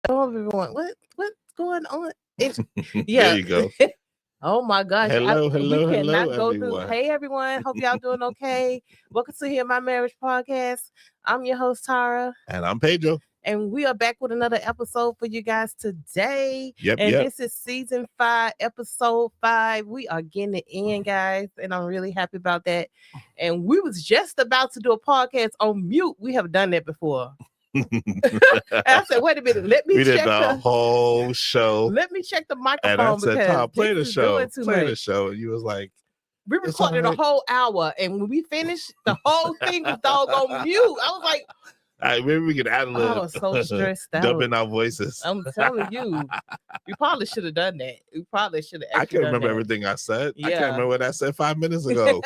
Oh, everyone, what's going on? It's There yeah. you go. Oh my gosh, Hello, we hello, hello, cannot go through. everyone. Hey everyone, hope y'all doing okay. Welcome to Hear My Marriage Podcast. I'm your host Tara, And I'm Pedro. and we are back with another episode for you guys today. Yep, And yep. this is season 5, episode 5. We are getting it in, guys, and I'm really happy about that. And we was just about to do a podcast on mute. We have done that before. I said, wait a minute, let me We did check the whole show. let me check the And I microphone said, because Tom, play the this is doing show. too Play the much. show. And you was like, We it's recorded a alright. whole hour, and when we finished, the whole thing was doggone mute. I was like, all right, maybe we could add a I little was so stressed out. dubbing our voices. I'm telling you, we probably should have done that. We probably should have. I can't remember everything I said. I Yeah. can't remember what I said 5 minutes ago.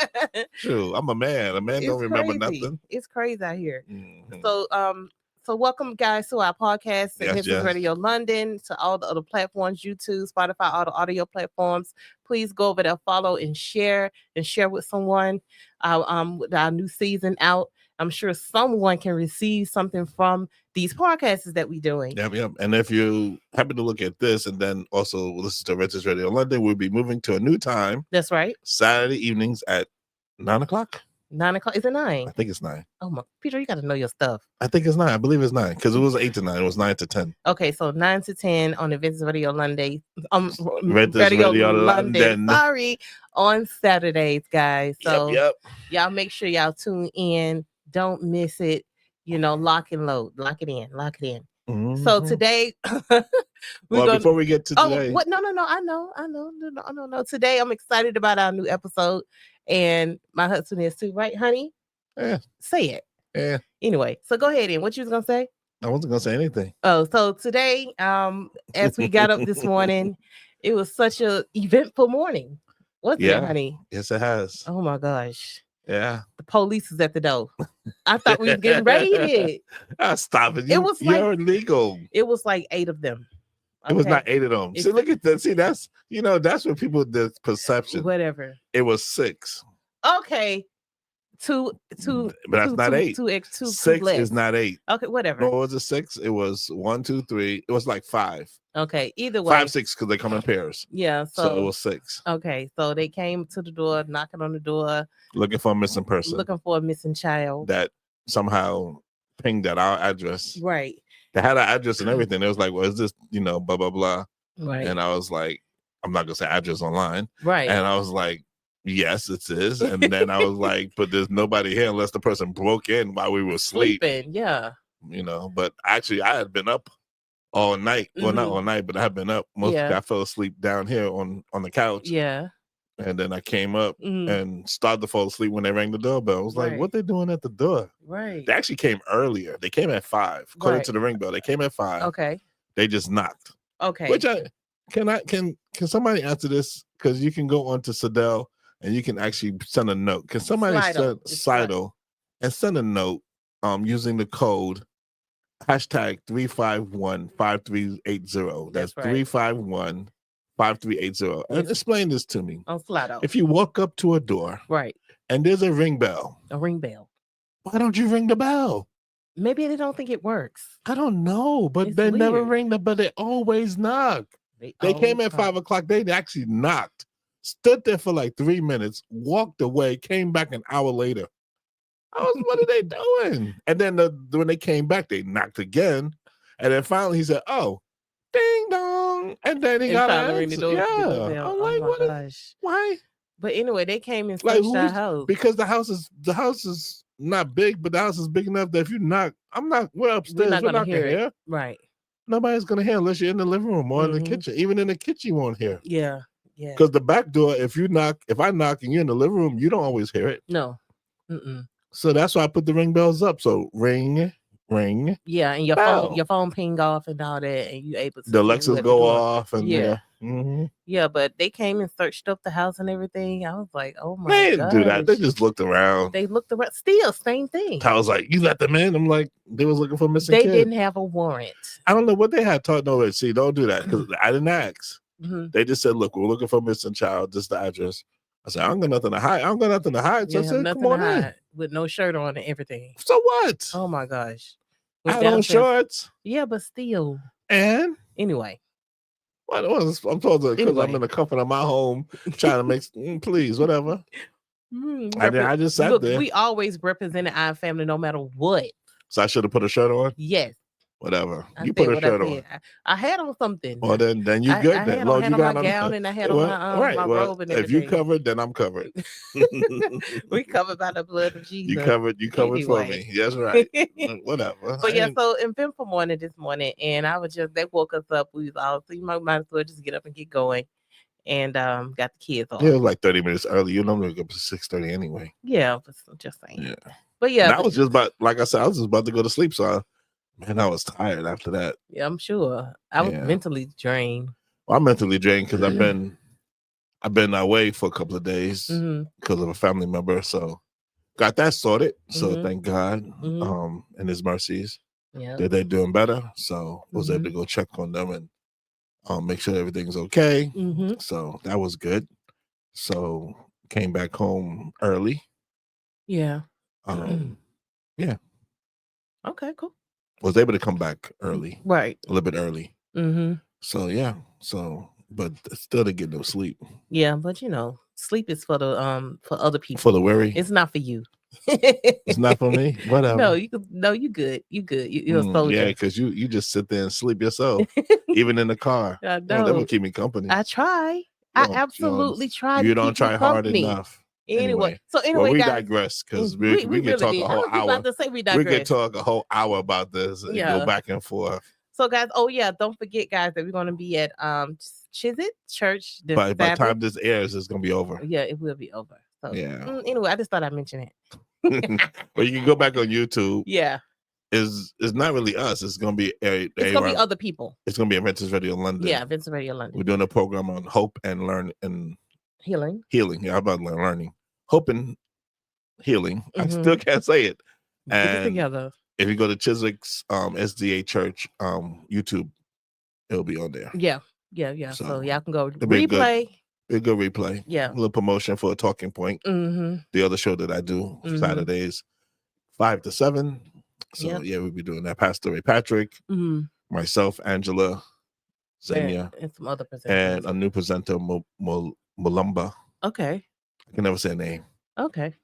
True. I'm a man. A man don't remember nothing. It's crazy out here. Mhm. So welcome guys to our podcast at Yes, Yes. Radio London, to all the other platforms, YouTube, Spotify, all the audio platforms. Please go over there, follow and share with someone. With our new season out, I'm sure someone can receive something from these podcasts that we're doing. Yep, yep. And if you happen to look at this and then also listen to Regis Radio London, we'll be moving to a new time. That's right. Saturday evenings at 9 o'clock. 9 o'clock. Is it 9? I think it's 9. Oh my, Peter, you got to know your stuff. I think it's 9. I believe it's 9 because it was 8 to 9. It was 9 to 10. Okay, so 9 to 10 on the Regis Radio London. Radio London. Sorry, on Saturdays, guys. So yep. y'all make sure y'all tune in. Don't miss it. You know, lock and load. Lock it in. Mm-hmm. So today, before we get to today. What? No. I know. No. Today, I'm excited about our new episode, and my husband is too. Right, honey? Yeah. Say it. Yeah. Anyway, so go ahead. And what you was gonna say? I wasn't gonna say anything. Oh, so today, as we got up this morning, it was such a eventful morning, wasn't it, honey? Yes, it has. Oh my gosh. Yeah. The police is at the door. I thought we was getting raided. Stop it. It was like, you're illegal. It was like 8 of them. Okay. It was not 8 of them. See, look at that. See, that's what people the perception. Whatever. It was 6. Okay. Two, but that's not 8. 6 is not 8. Okay, whatever. No, was it 6? It was 1, 2, 3. It was like 5. Okay, either way. 5, 6 because they come in pairs. Yeah, so it was 6. Okay, so they came to the door, knocking on the door, looking for a missing person, looking for a missing child that somehow pinged at our address. Right. They had our address and everything. It was like, well, is this blah blah blah? Right. And I was like, I'm not gonna say address online. Right. And I was like, yes, it is. And then I was like, but there's nobody here unless the person broke in while we were sleeping. Yeah. But actually I had been up all night. Well, not all night, but I had been up. I fell asleep down here on the couch. Yeah. And then I came up and started to fall asleep when they rang the doorbell. I was like, what they doing at the door? Right. They actually came earlier. They came at 5. According to the ring bell, they came at 5. Okay. They just knocked. Okay. Which can somebody answer this? Because you can go on to Sadell and you can actually send a note. Can somebody send Sidle and send a note using the code hashtag 351-5380. That's 351-5380. And explain this to me. On Slido. If you walk up to a door, right, and there's a ring bell. Why don't you ring the bell? Maybe they don't think it works. I don't know, but they never ring the bell. They always knock. They came at 5 o'clock. They actually knocked, stood there for like 3 minutes, walked away, came back an hour later. What are they doing? And then when they came back, they knocked again. And then finally he said, oh, ding dong. And then he got to ring the door. Yeah. I'm like, why? But anyway, they came and searched our house. Because the house is not big, but the house is big enough that if you knock, we're upstairs. We're not gonna hear. Right. Nobody's gonna hear unless you're in the living room or in the kitchen. Even in the kitchen, you won't hear. Yeah. Yeah. Because the back door, if I knock and you're in the living room, you don't always hear it. No. So that's why I put the ring bells up. So ring. Yeah, and your phone ping off and all that, and you able to the Alexas go off and yeah. But they came and searched up the house and everything. I was like, oh my god, they didn't do that. They just looked around. Still same thing. I was like, you let them in? I'm like, they was looking for a missing kid. They didn't have a warrant. I don't know what they had taught. No, see, don't do that because I didn't ask. They just said, look, we're looking for a missing child. This is the address. I said, I don't got nothing to hide. So I said, come on in. With no shirt on and everything. So what? Oh my gosh. I had on shorts. Yeah, but still. And anyway. I'm supposed to, because I'm in the comfort of my home, trying to make, please, whatever. I just sat look, there. we always represented our family no matter what. So I should have put a shirt on? Yes. Whatever. I You put a shirt on. I had on something. Well, then you good. I then. had on my gown and I had on my my robe and everything. If you covered, then I'm covered. We covered by the blood of Jesus. You covered anyway. For me. That's right. Whatever. But yeah, so eventful morning this morning, and I was just, they woke us up. We was all, so you might as well just get up and get going. And got the kids off. Yeah, it was like 30 minutes early. You normally go up to 6:30 anyway. Yeah, but just saying. Yeah. But yeah. I was just about, like I said, I was just about to go to sleep. So I was tired after that. Yeah, I'm sure. I was mentally drained. Well, I'm mentally drained because I've been away for a couple of days because of a family member. So got that sorted. So thank God and his mercies that they're doing better. So was able to go check on them and make sure everything's okay. So that was good. So came back home early. Yeah. Yeah. Okay, cool. Was able to come back early. Right. A little bit early. So yeah. So but still didn't get no sleep. Yeah, but sleep is for the for other people. For the weary. It's not for you. It's not for me. Whatever. No, you good. You good. You're a soldier. Yeah, because you just sit there and sleep yourself, even in the car. I know. That would keep me company. I try. I absolutely try. You don't try hard enough. Anyway, we digress because we could talk a whole hour. We could talk a whole hour about this and go back and forth. So guys, don't forget, guys, that we're going to be at Chiswick Church. By the time this airs, it's going to be over. Yeah, it will be over. So anyway, I just thought I'd mention it. But you can go back on YouTube. Yeah. It's not really us. It's going to be it's going to be other people. It's going to be Adventist Radio London. Yeah, Adventist Radio London. We're doing a program on hope and healing. Yeah, how about learning? Hope and healing. I still can't say it. Get it together. If you go to Chiswick's SDA Church YouTube, it'll be on there. Yeah. So y'all can go replay. A good replay. Yeah. A little promotion for a talking point. The other show that I do Saturdays, 5 to 7. So we'll be doing that. Pastor Ray Patrick, myself, Angela, Zenia, and some other presenters. And a new presenter, Mulumba. Okay. I can never say a name. Okay.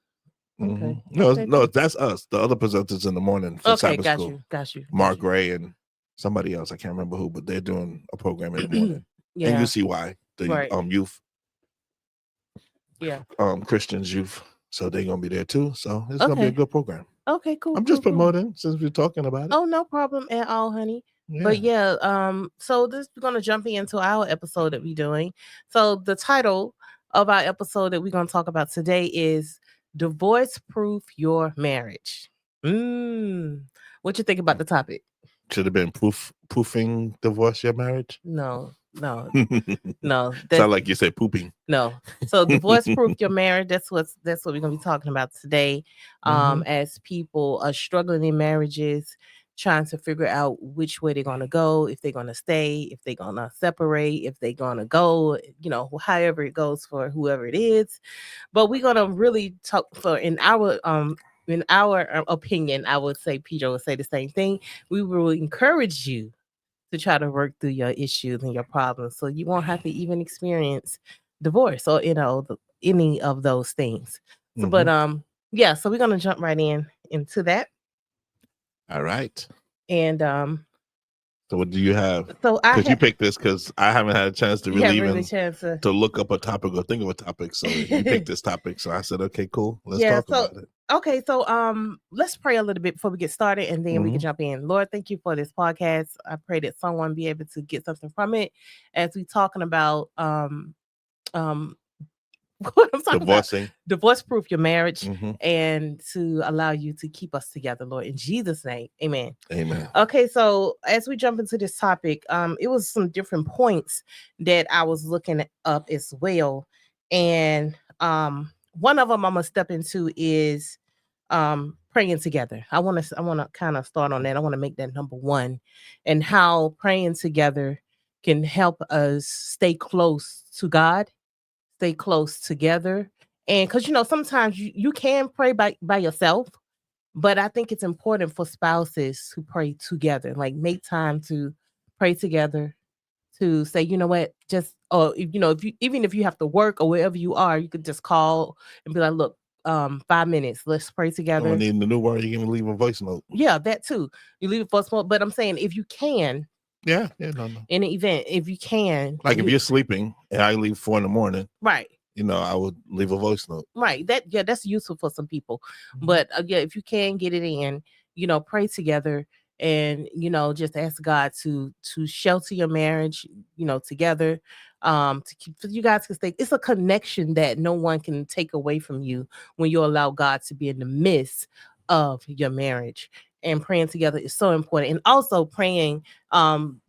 Okay. No, that's us. The other presenters in the morning for Sabbath School. Got you. Mark Gray and somebody else. I can't remember who, but they're doing a program in the morning. And you see why. The youth. Yeah. Christians youth. So they're gonna be there too. So it's gonna be a good program. Okay, cool. I'm just promoting since we're talking about it. Oh, no problem at all, honey. Yeah. But so we're gonna jump into our episode that we're doing. So the title of our episode that we're gonna talk about today is Divorce Proof Your Marriage. What you think about the topic? Should have been proofing divorce your marriage? No. Sound like you said pooping. No. So divorce proof your marriage. That's what we're gonna be talking about today. As people are struggling in marriages, trying to figure out which way they're gonna go, if they're gonna stay, if they're gonna separate, if they're gonna go, however it goes for whoever it is. But we're gonna really talk in our opinion, I would say Pedro would say the same thing. We will encourage you to try to work through your issues and your problems, so you won't have to even experience divorce or any of those things. So, but so we're gonna jump right into that. All right. And so what do you have? So you picked this because I haven't had a chance to really even to look up a topic or think of a topic. So you picked this topic. So I said, okay, cool. Let's talk about it. Okay, so let's pray a little bit before we get started, and then we can jump in. Lord, thank you for this podcast. I pray that someone be able to get something from it as we talking about divorce proof your marriage, and to allow you to keep us together, Lord, in Jesus' name. Amen. Okay, so as we jump into this topic, it was some different points that I was looking up as well, and one of them I'm gonna step into is praying together. I want to kind of start on that. I want to make that number one, and how praying together can help us stay close to God, stay close together. And because sometimes you can pray by yourself, but I think it's important for spouses who pray together, like make time to pray together, to say, you know what, just, or if you, even if you have to work or wherever you are, you could just call and be like, look, 5 minutes, let's pray together. When in the new word, you can leave a voice note. Yeah, that too. You leave a voice note, but I'm saying if you can, no. In an event, if you can, like if you're sleeping and I leave 4 a.m, right? I would leave a voice note. Right. That's useful for some people. But yeah, if you can get it in, pray together and just ask God to shelter your marriage, together. To keep, so you guys can stay. It's a connection that no one can take away from you when you allow God to be in the midst of your marriage. And praying together is so important. And also praying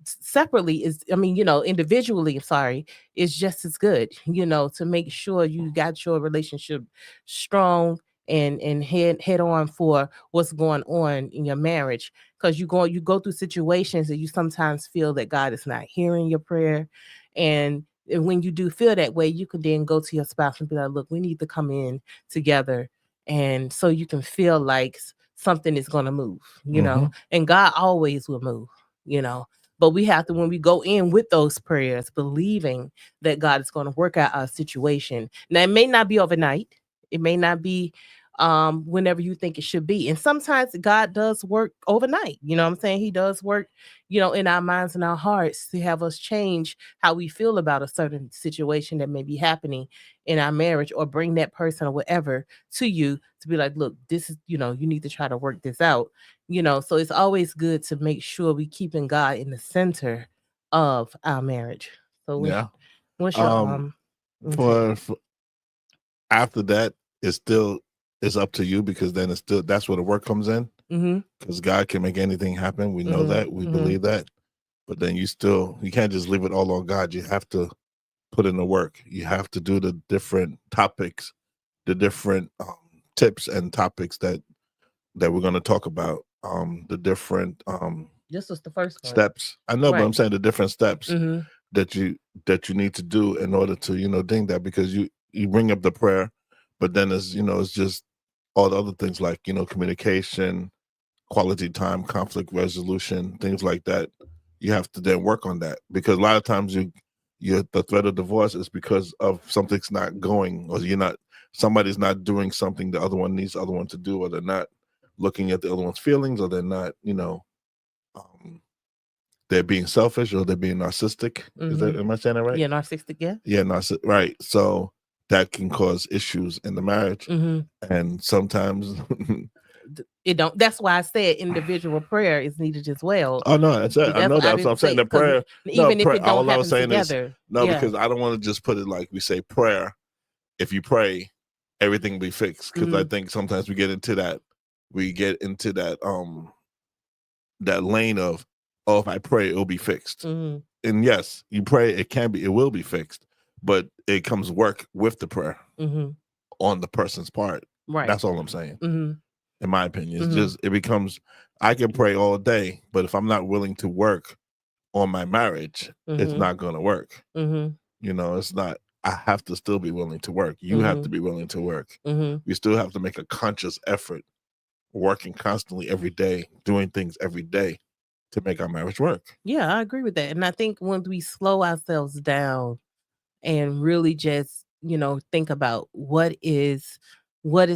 separately is, individually, sorry, is just as good, to make sure you got your relationship strong and head on for what's going on in your marriage. Because you go through situations that you sometimes feel that God is not hearing your prayer. And when you do feel that way, you can then go to your spouse and be like, look, we need to come in together. And so you can feel like something is going to move, and God always will move, but we have to, when we go in with those prayers, believing that God is going to work out our situation. Now, it may not be overnight. It may not be whenever you think it should be. And sometimes God does work overnight. You know what I'm saying? He does work, in our minds and our hearts to have us change how we feel about a certain situation that may be happening in our marriage, or bring that person or whatever to you to be like, look, this is, you need to try to work this out. So it's always good to make sure we keeping God in the center of our marriage. So what's your for after that, it's up to you, because then that's where the work comes in. Because God can make anything happen. We know that. We believe that. But then you can't just leave it all on God. You have to put in the work. You have to do the different topics, the different tips and topics that we're going to talk about. The different this was the first one. Steps. I know, right. But I'm saying the different steps that you need to do in order to ding that, because you bring up the prayer, but then it's just all the other things like communication, quality time, conflict resolution, things like that. You have to then work on that, because a lot of times the threat of divorce is because of something's not going, or somebody's not doing something the other one needs the other one to do, or they're not looking at the other one's feelings, or they're not they're being selfish, or they're being narcissistic. Am I saying that right? Yeah, narcissistic. Yeah, right. So that can cause issues in the marriage, and sometimes it don't. That's why I said individual prayer is needed as well. Oh no, that's it. I know that's what I'm saying. The prayer, even if it don't happen together. Because I don't want to just put it like we say prayer. If you pray, everything will be fixed. Because I think sometimes we get into that that lane of, oh, if I pray, it'll be fixed. And yes, you pray, it will be fixed, but it comes work with the prayer on the person's part. Right. That's all I'm saying. In my opinion, it's just, it becomes, I can pray all day, but if I'm not willing to work on my marriage, it's not going to work. It's not, I have to still be willing to work. You have to be willing to work. We still have to make a conscious effort, working constantly every day, doing things every day to make our marriage work. Yeah, I agree with that. And I think when we slow ourselves down and really just, think about what is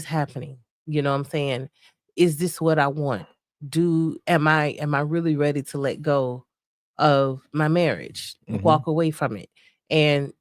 happening, you know what I'm saying? Is this what I want? Am I really ready to let go of my marriage, walk away from it? And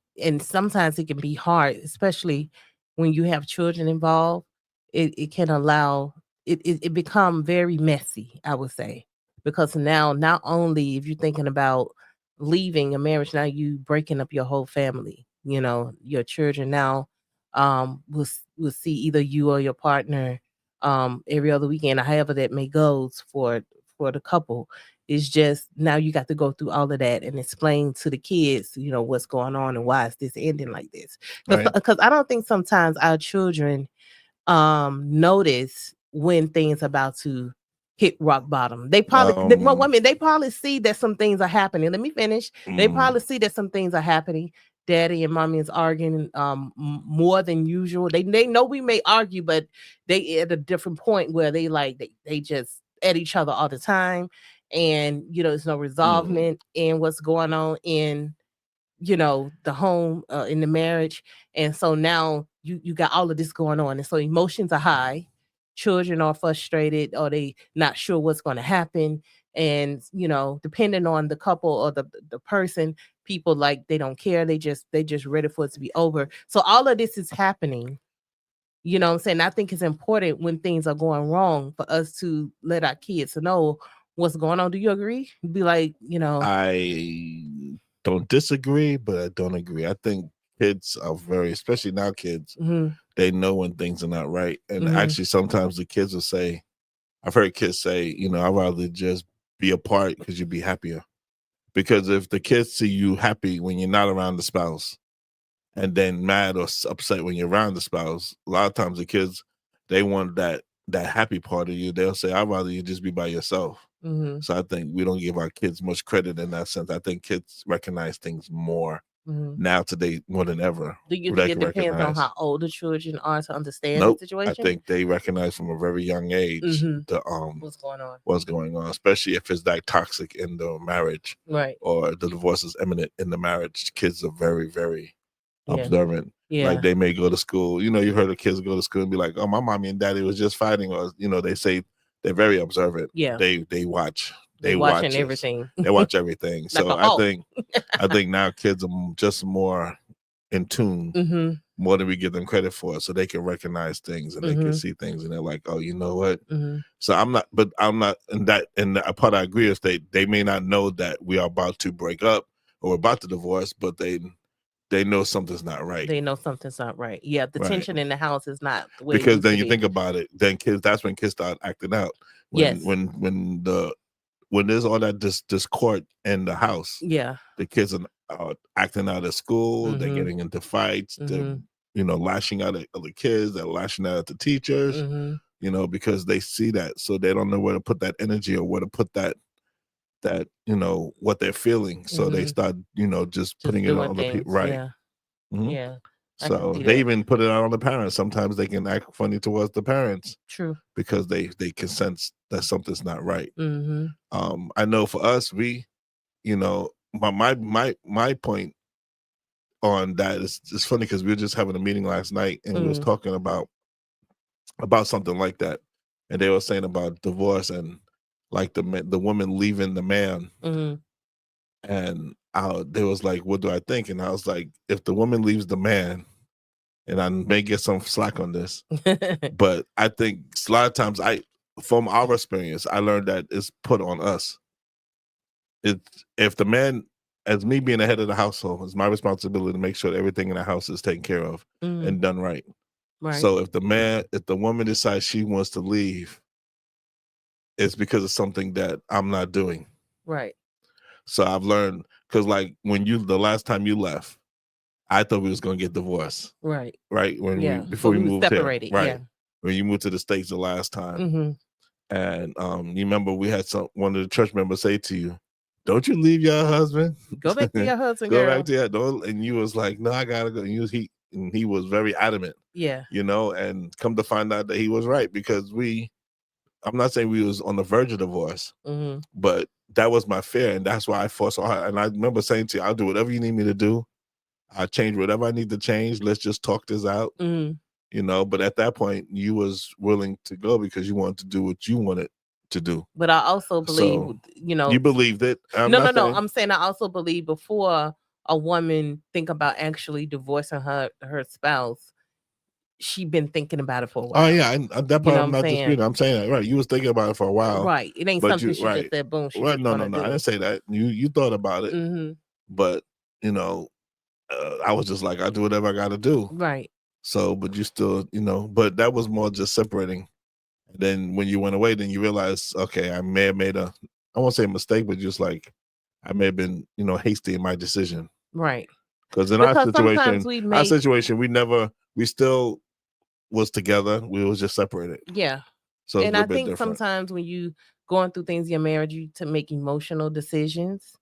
sometimes it can be hard, especially when you have children involved. It can allow it become very messy, I would say, because now, not only if you're thinking about leaving a marriage, now you breaking up your whole family. Your children now will see either you or your partner every other weekend, or however that may goes for the couple. It's just, now you got to go through all of that and explain to the kids, what's going on and why is this ending like this. Because I don't think sometimes our children notice when things about to hit rock bottom. They probably they probably see that some things are happening. Let me finish. They probably see that some things are happening. Daddy and mommy is arguing more than usual. They know we may argue, but they at a different point where they just at each other all the time. and there's no resolvement in what's going on in the home, in the marriage. And so now you got all of this going on, and so emotions are high, children are frustrated, or they not sure what's going to happen. And depending on the couple or the person, people, like, they don't care, they just ready for it to be over. So all of this is happening. What I'm saying? I think it's important when things are going wrong for us to let our kids know what's going on. Do you agree? Be like, I don't disagree, but I don't agree. I think kids are especially now kids, they know when things are not right. And actually, sometimes the kids will say, I've heard kids say, I'd rather just be apart because you'd be happier. Because if the kids see you happy when you're not around the spouse, and then mad or upset when you're around the spouse, a lot of times the kids, they want that happy part of you. They'll say, I'd rather you just be by yourself. So I think we don't give our kids much credit in that sense. I think kids recognize things more now today, more than ever. Do you think it depends on how old the children are to understand the situation? I think they recognize from a very young age what's going on, especially if it's that toxic in the marriage, right? Or the divorce is imminent in the marriage. Kids are very, very observant. Like, they may go to school. You heard of kids go to school and be like, oh, my mommy and daddy was just fighting, or they say they're very observant. They watch. They watch everything. They watch everything. So I think now kids are just more in tune, more than we give them credit for, so they can recognize things and they can see things, and they're like, oh, you know what? So I'm not in that. And a part I agree is they may not know that we are about to break up or we're about to divorce, but they know something's not right. They know something's not right. Yeah, the tension in the house is not the way. Because then you think about it, then that's when kids start acting out. When there's all that discord in the house, the kids are acting out at school. They're getting into fights. They're lashing out at other kids. They're lashing out at the teachers. Because they see that, so they don't know where to put that energy or where to put that what they're feeling. So they start just putting it on other people, right? Yeah. So they even put it out on the parents. Sometimes they can act funny towards the parents. True. Because they can sense that something's not right. I know for us, we, my point on that is, it's funny because we were just having a meeting last night and we was talking about something like that, and they were saying about divorce and like the woman leaving the man, and they was like, what do I think? And I was like, if the woman leaves the man, and I may get some slack on this, but I think a lot of times from our experience, I learned that it's put on us. If the man, as me being the head of the household, it's my responsibility to make sure that everything in the house is taken care of and done right. So if the woman decides she wants to leave, it's because of something that I'm not doing. Right. So I've learned, because like the last time you left, I thought we was gonna get divorced. Right. Right. Before we moved separated here. Right. Yeah. When you moved to the States the last time. And you remember we had one of the church members say to you, don't you leave your husband. Go back to your husband, Go girl. back to your, and you was like, no, I gotta go. And he was very adamant. Yeah. And come to find out that he was right, because I'm not saying we was on the verge of divorce, but that was my fear, and that's why I fought so hard. And I remember saying to you, I'll do whatever you need me to do. I'll change whatever I need to change. Let's just talk this out. But at that point, you was willing to go because you wanted to do what you wanted to do. But I also believe, you believed it. No. I'm saying I also believe before a woman think about actually divorcing her spouse, she been thinking about it for a while. Oh yeah, that part I'm not disputing. I'm saying that, right. You was thinking about it for a while, right? It ain't something she just said, boom. She right? No. I didn't say that. You thought about it, but I was just like, I do whatever I got to do, right? So, but you still, but that was more just separating. And then when you went away, then you realize, okay, I may have made I won't say a mistake, but just like I may have been, hasty in my decision, right? Because our situation, we still was together. We was just separated. Yeah. So and I think sometimes when you going through things in your marriage, you to make emotional decisions,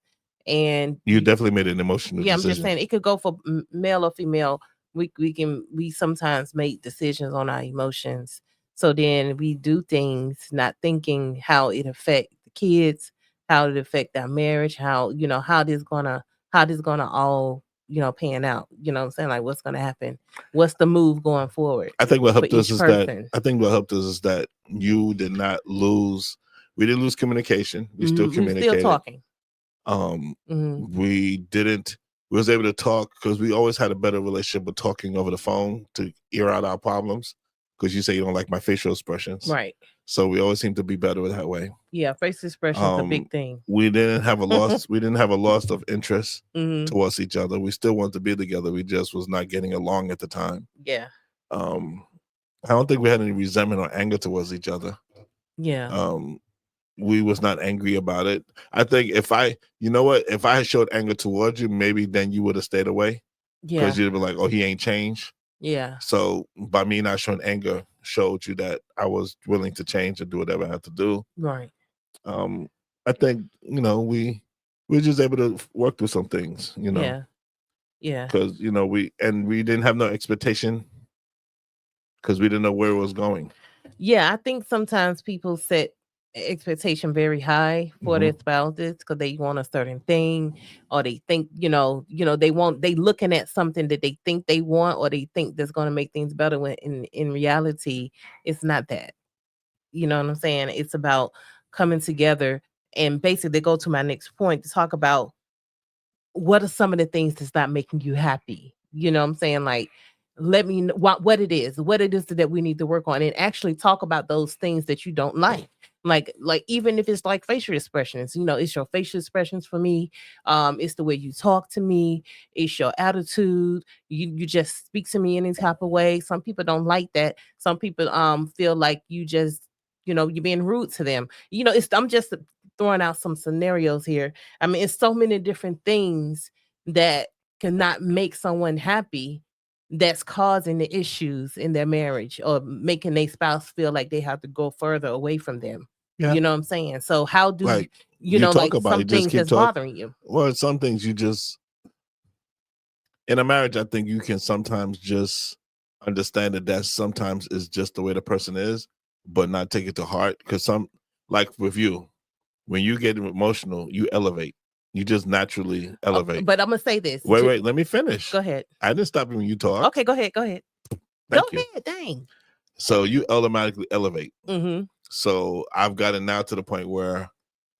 and you definitely made an emotional decision. I'm just saying it could go for male or female. We sometimes make decisions on our emotions. So then we do things not thinking how it affect the kids, how it affect our marriage, how how this gonna all pan out. You know what I'm saying? Like what's gonna happen? What's the move going forward? I think what for helped us each is person? that you did not lose. We didn't lose communication. We still We're still communicated. talking. We didn't. We was able to talk because we always had a better relationship with talking over the phone to air out our problems. Because you say you don't like my facial expressions, Right? So we always seem to be better that way. Yeah, face expression is a big thing. We didn't have a loss. We didn't have a loss of interest Mhm. towards each other. We still wanted to be together. We just was not getting along at the time. Yeah. I don't think we had any resentment or anger towards each other. Yeah. We was not angry about it. I think if I had showed anger towards you, maybe then you would have stayed away. Yeah. Because you'd be like, oh, he ain't changed. Yeah. So by me not showing anger showed you that I was willing to change and do whatever I had to do. Right. I think, we were just able to work through some things, Yeah. Yeah. Because, we didn't have no expectation because we didn't know where it was going. Yeah, I think sometimes people set expectation very high for their spouses because they want a certain thing, or they think they looking at something that they think they want, or they think that's going to make things better, when in reality it's not that. You know what I'm saying? It's about coming together, and basically go to my next point to talk about what are some of the things that's not making you happy. You know what I'm saying? Like, let me know what it is that we need to work on, and actually talk about those things that you don't like. Like even if it's like facial expressions, it's your facial expressions for me. It's the way you talk to me, it's your attitude. You just speak to me any type of way. Some people don't like that. Some people feel like you just you're being rude to them. I'm just throwing out some scenarios here. I mean, it's so many different things that cannot make someone happy, that's causing the issues in their marriage, or making their spouse feel like they have to go further away from them. Yeah. You know what I'm saying? So how do like you know, talk like about some it, just things keep that's talking. bothering you? Well, some things you just, in a marriage, I think you can sometimes just understand that sometimes is just the way the person is, but not take it to heart. Because like with you, when you get emotional, you elevate. You just naturally elevate. But I'm gonna say this. Wait, let me finish. Go ahead. I didn't stop you when you talk. Okay, go ahead. Thank you. Ahead. Dang. So you automatically elevate. Mm-hmm. So I've gotten now to the point where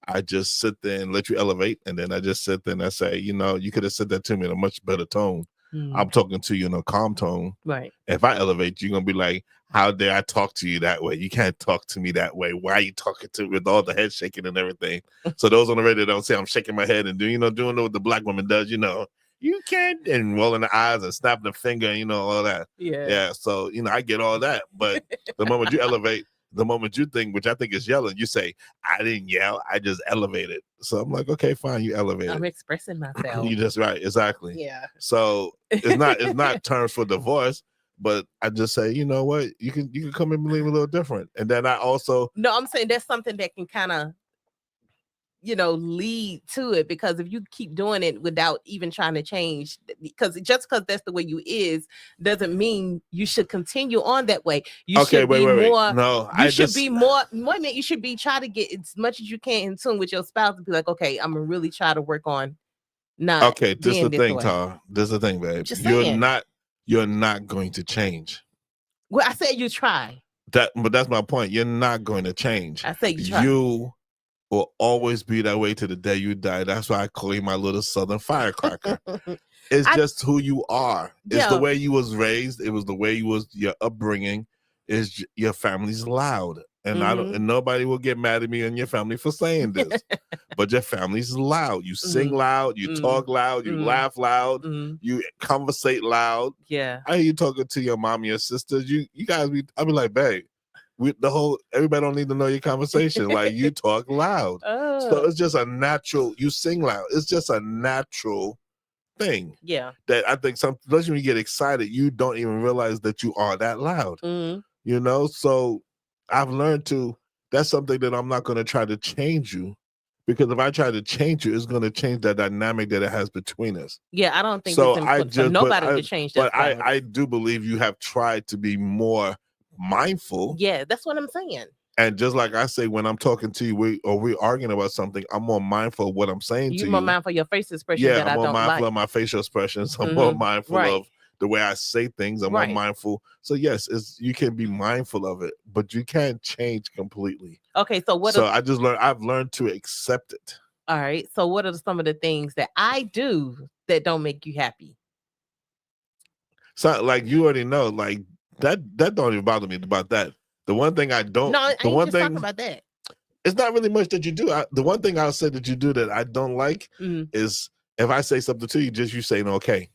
I just sit there and let you elevate, and then I just sit there and I say, you could have said that to me in a much better tone. I'm talking to you in a calm tone. Right. If I elevate, you're gonna be like, how dare I talk to you that way? You can't talk to me that way. Why are you talking to me with all the head shaking and everything? So those on the radio don't say I'm shaking my head and doing what the black woman does, you can't, and rolling the eyes and snapping the finger, all that. Yeah. So, I get all that. But the moment you elevate, the moment you think, which I think is yelling, you say, I didn't yell, I just elevated. So I'm like, okay, fine, you elevated. I'm expressing myself. You just right, exactly. Yeah. So it's not terms for divorce, but I just say, you know what, you can come and believe a little different. And then I also I'm saying that's something that can kind of lead to it, because if you keep doing it without even trying to change, because that's the way you is, doesn't mean you should continue on that way. You should be more. No, you should be more. You should be try to get as much as you can in tune with your spouse and be like, okay, I'm gonna really try to work on not. Okay, this is the thing, Tara. This is the thing, babe. You're not going to change. Well, I said you try. But that's my point. You're not going to change. I said you try. You will always be that way to the day you die. That's why I call you my little southern firecracker. It's just who you are. It's the way you was raised. It was the way your upbringing. Is your family's loud, and and nobody will get mad at me and your family for saying this. But your family's loud. You sing loud. You talk loud. You laugh loud. You conversate loud. Yeah. I hear you talking to your mom and your sisters. You guys. I'll be like, babe. Everybody don't need to know your conversation. Like, you talk loud. So it's just a natural. You sing loud. It's just a natural thing. Yeah. That I think especially when you get excited, you don't even realize that you are that loud. So I've learned that's something that I'm not going to try to change you, because if I try to change you, it's going to change that dynamic that it has between us. Yeah, I don't think it's important for nobody to change that. But I do believe you have tried to be more mindful. Yeah, that's what I'm saying. And just like I say, when I'm talking to you, we're arguing about something, I'm more mindful of what I'm saying to you. You're more mindful of your face expression. Yeah, that I'm I more don't mindful like. of my facial expressions. I'm more mindful of the way I say things. I'm more mindful. So yes, you can be mindful of it, but you can't change completely. Okay, so I've learned to accept it. All right. So what are some of the things that I do that don't make you happy? So like you already know, like that don't even bother me about that. The one thing I don't. No, I ain't just talking about that. It's not really much that you do. The one thing I'll say that you do that I don't like is if I say something to you, you saying okay.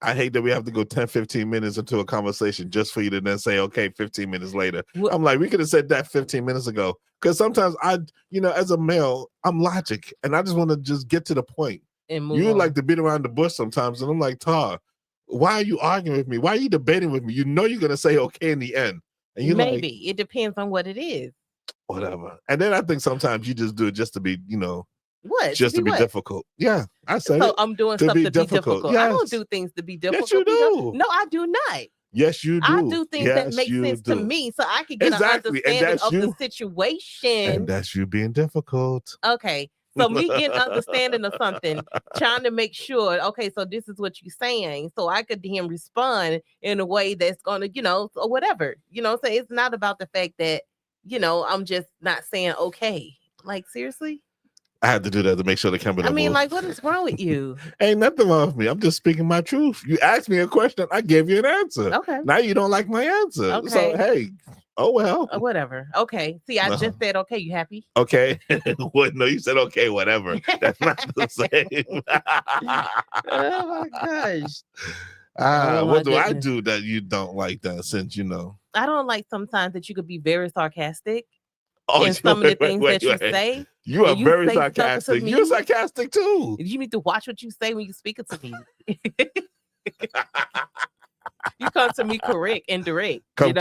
I hate that we have to go 10, 15 minutes into a conversation just for you to then say, okay, 15 minutes later. I'm like, we could have said that 15 minutes ago. Because sometimes as a male, I'm logic and I just want to just get to the point. You like to beat around the bush sometimes. And I'm like, Tar, why are you arguing with me? Why are you debating with me? You know you're going to say okay in the end. And you maybe. It depends on what it is. Whatever. And then I think sometimes you just do it just to be, what? Just to be difficult. Yeah, I said so it. I'm doing stuff to be difficult. Yes. I don't do things to be difficult. Yes, you do. No, I do not. Yes, you do. I do things that make sense to me so I can get an understanding of the situation. And that's you being difficult. Okay. So me getting understanding of something, trying to make sure, okay, so this is what you're saying. So I could then respond in a way that's going to, or whatever. So it's not about the fact that, I'm just not saying okay. Like, seriously? I had to do that to make sure the camera don't move. Like, what is wrong with you? Ain't nothing wrong with me. I'm just speaking my truth. You asked me a question, I gave you an answer. Okay. Now you don't like my answer. Okay. So, hey, oh well. Whatever. Okay. See, I just said, okay, you happy? Okay. No, you said, okay, whatever. That's not the same. Oh, my gosh. What do I do that you don't like that since, I don't like sometimes that you could be very sarcastic. In some of the things that you say. You are very sarcastic. You're sarcastic too. You need to watch what you say when you speak it to me. You come to me correct and direct. I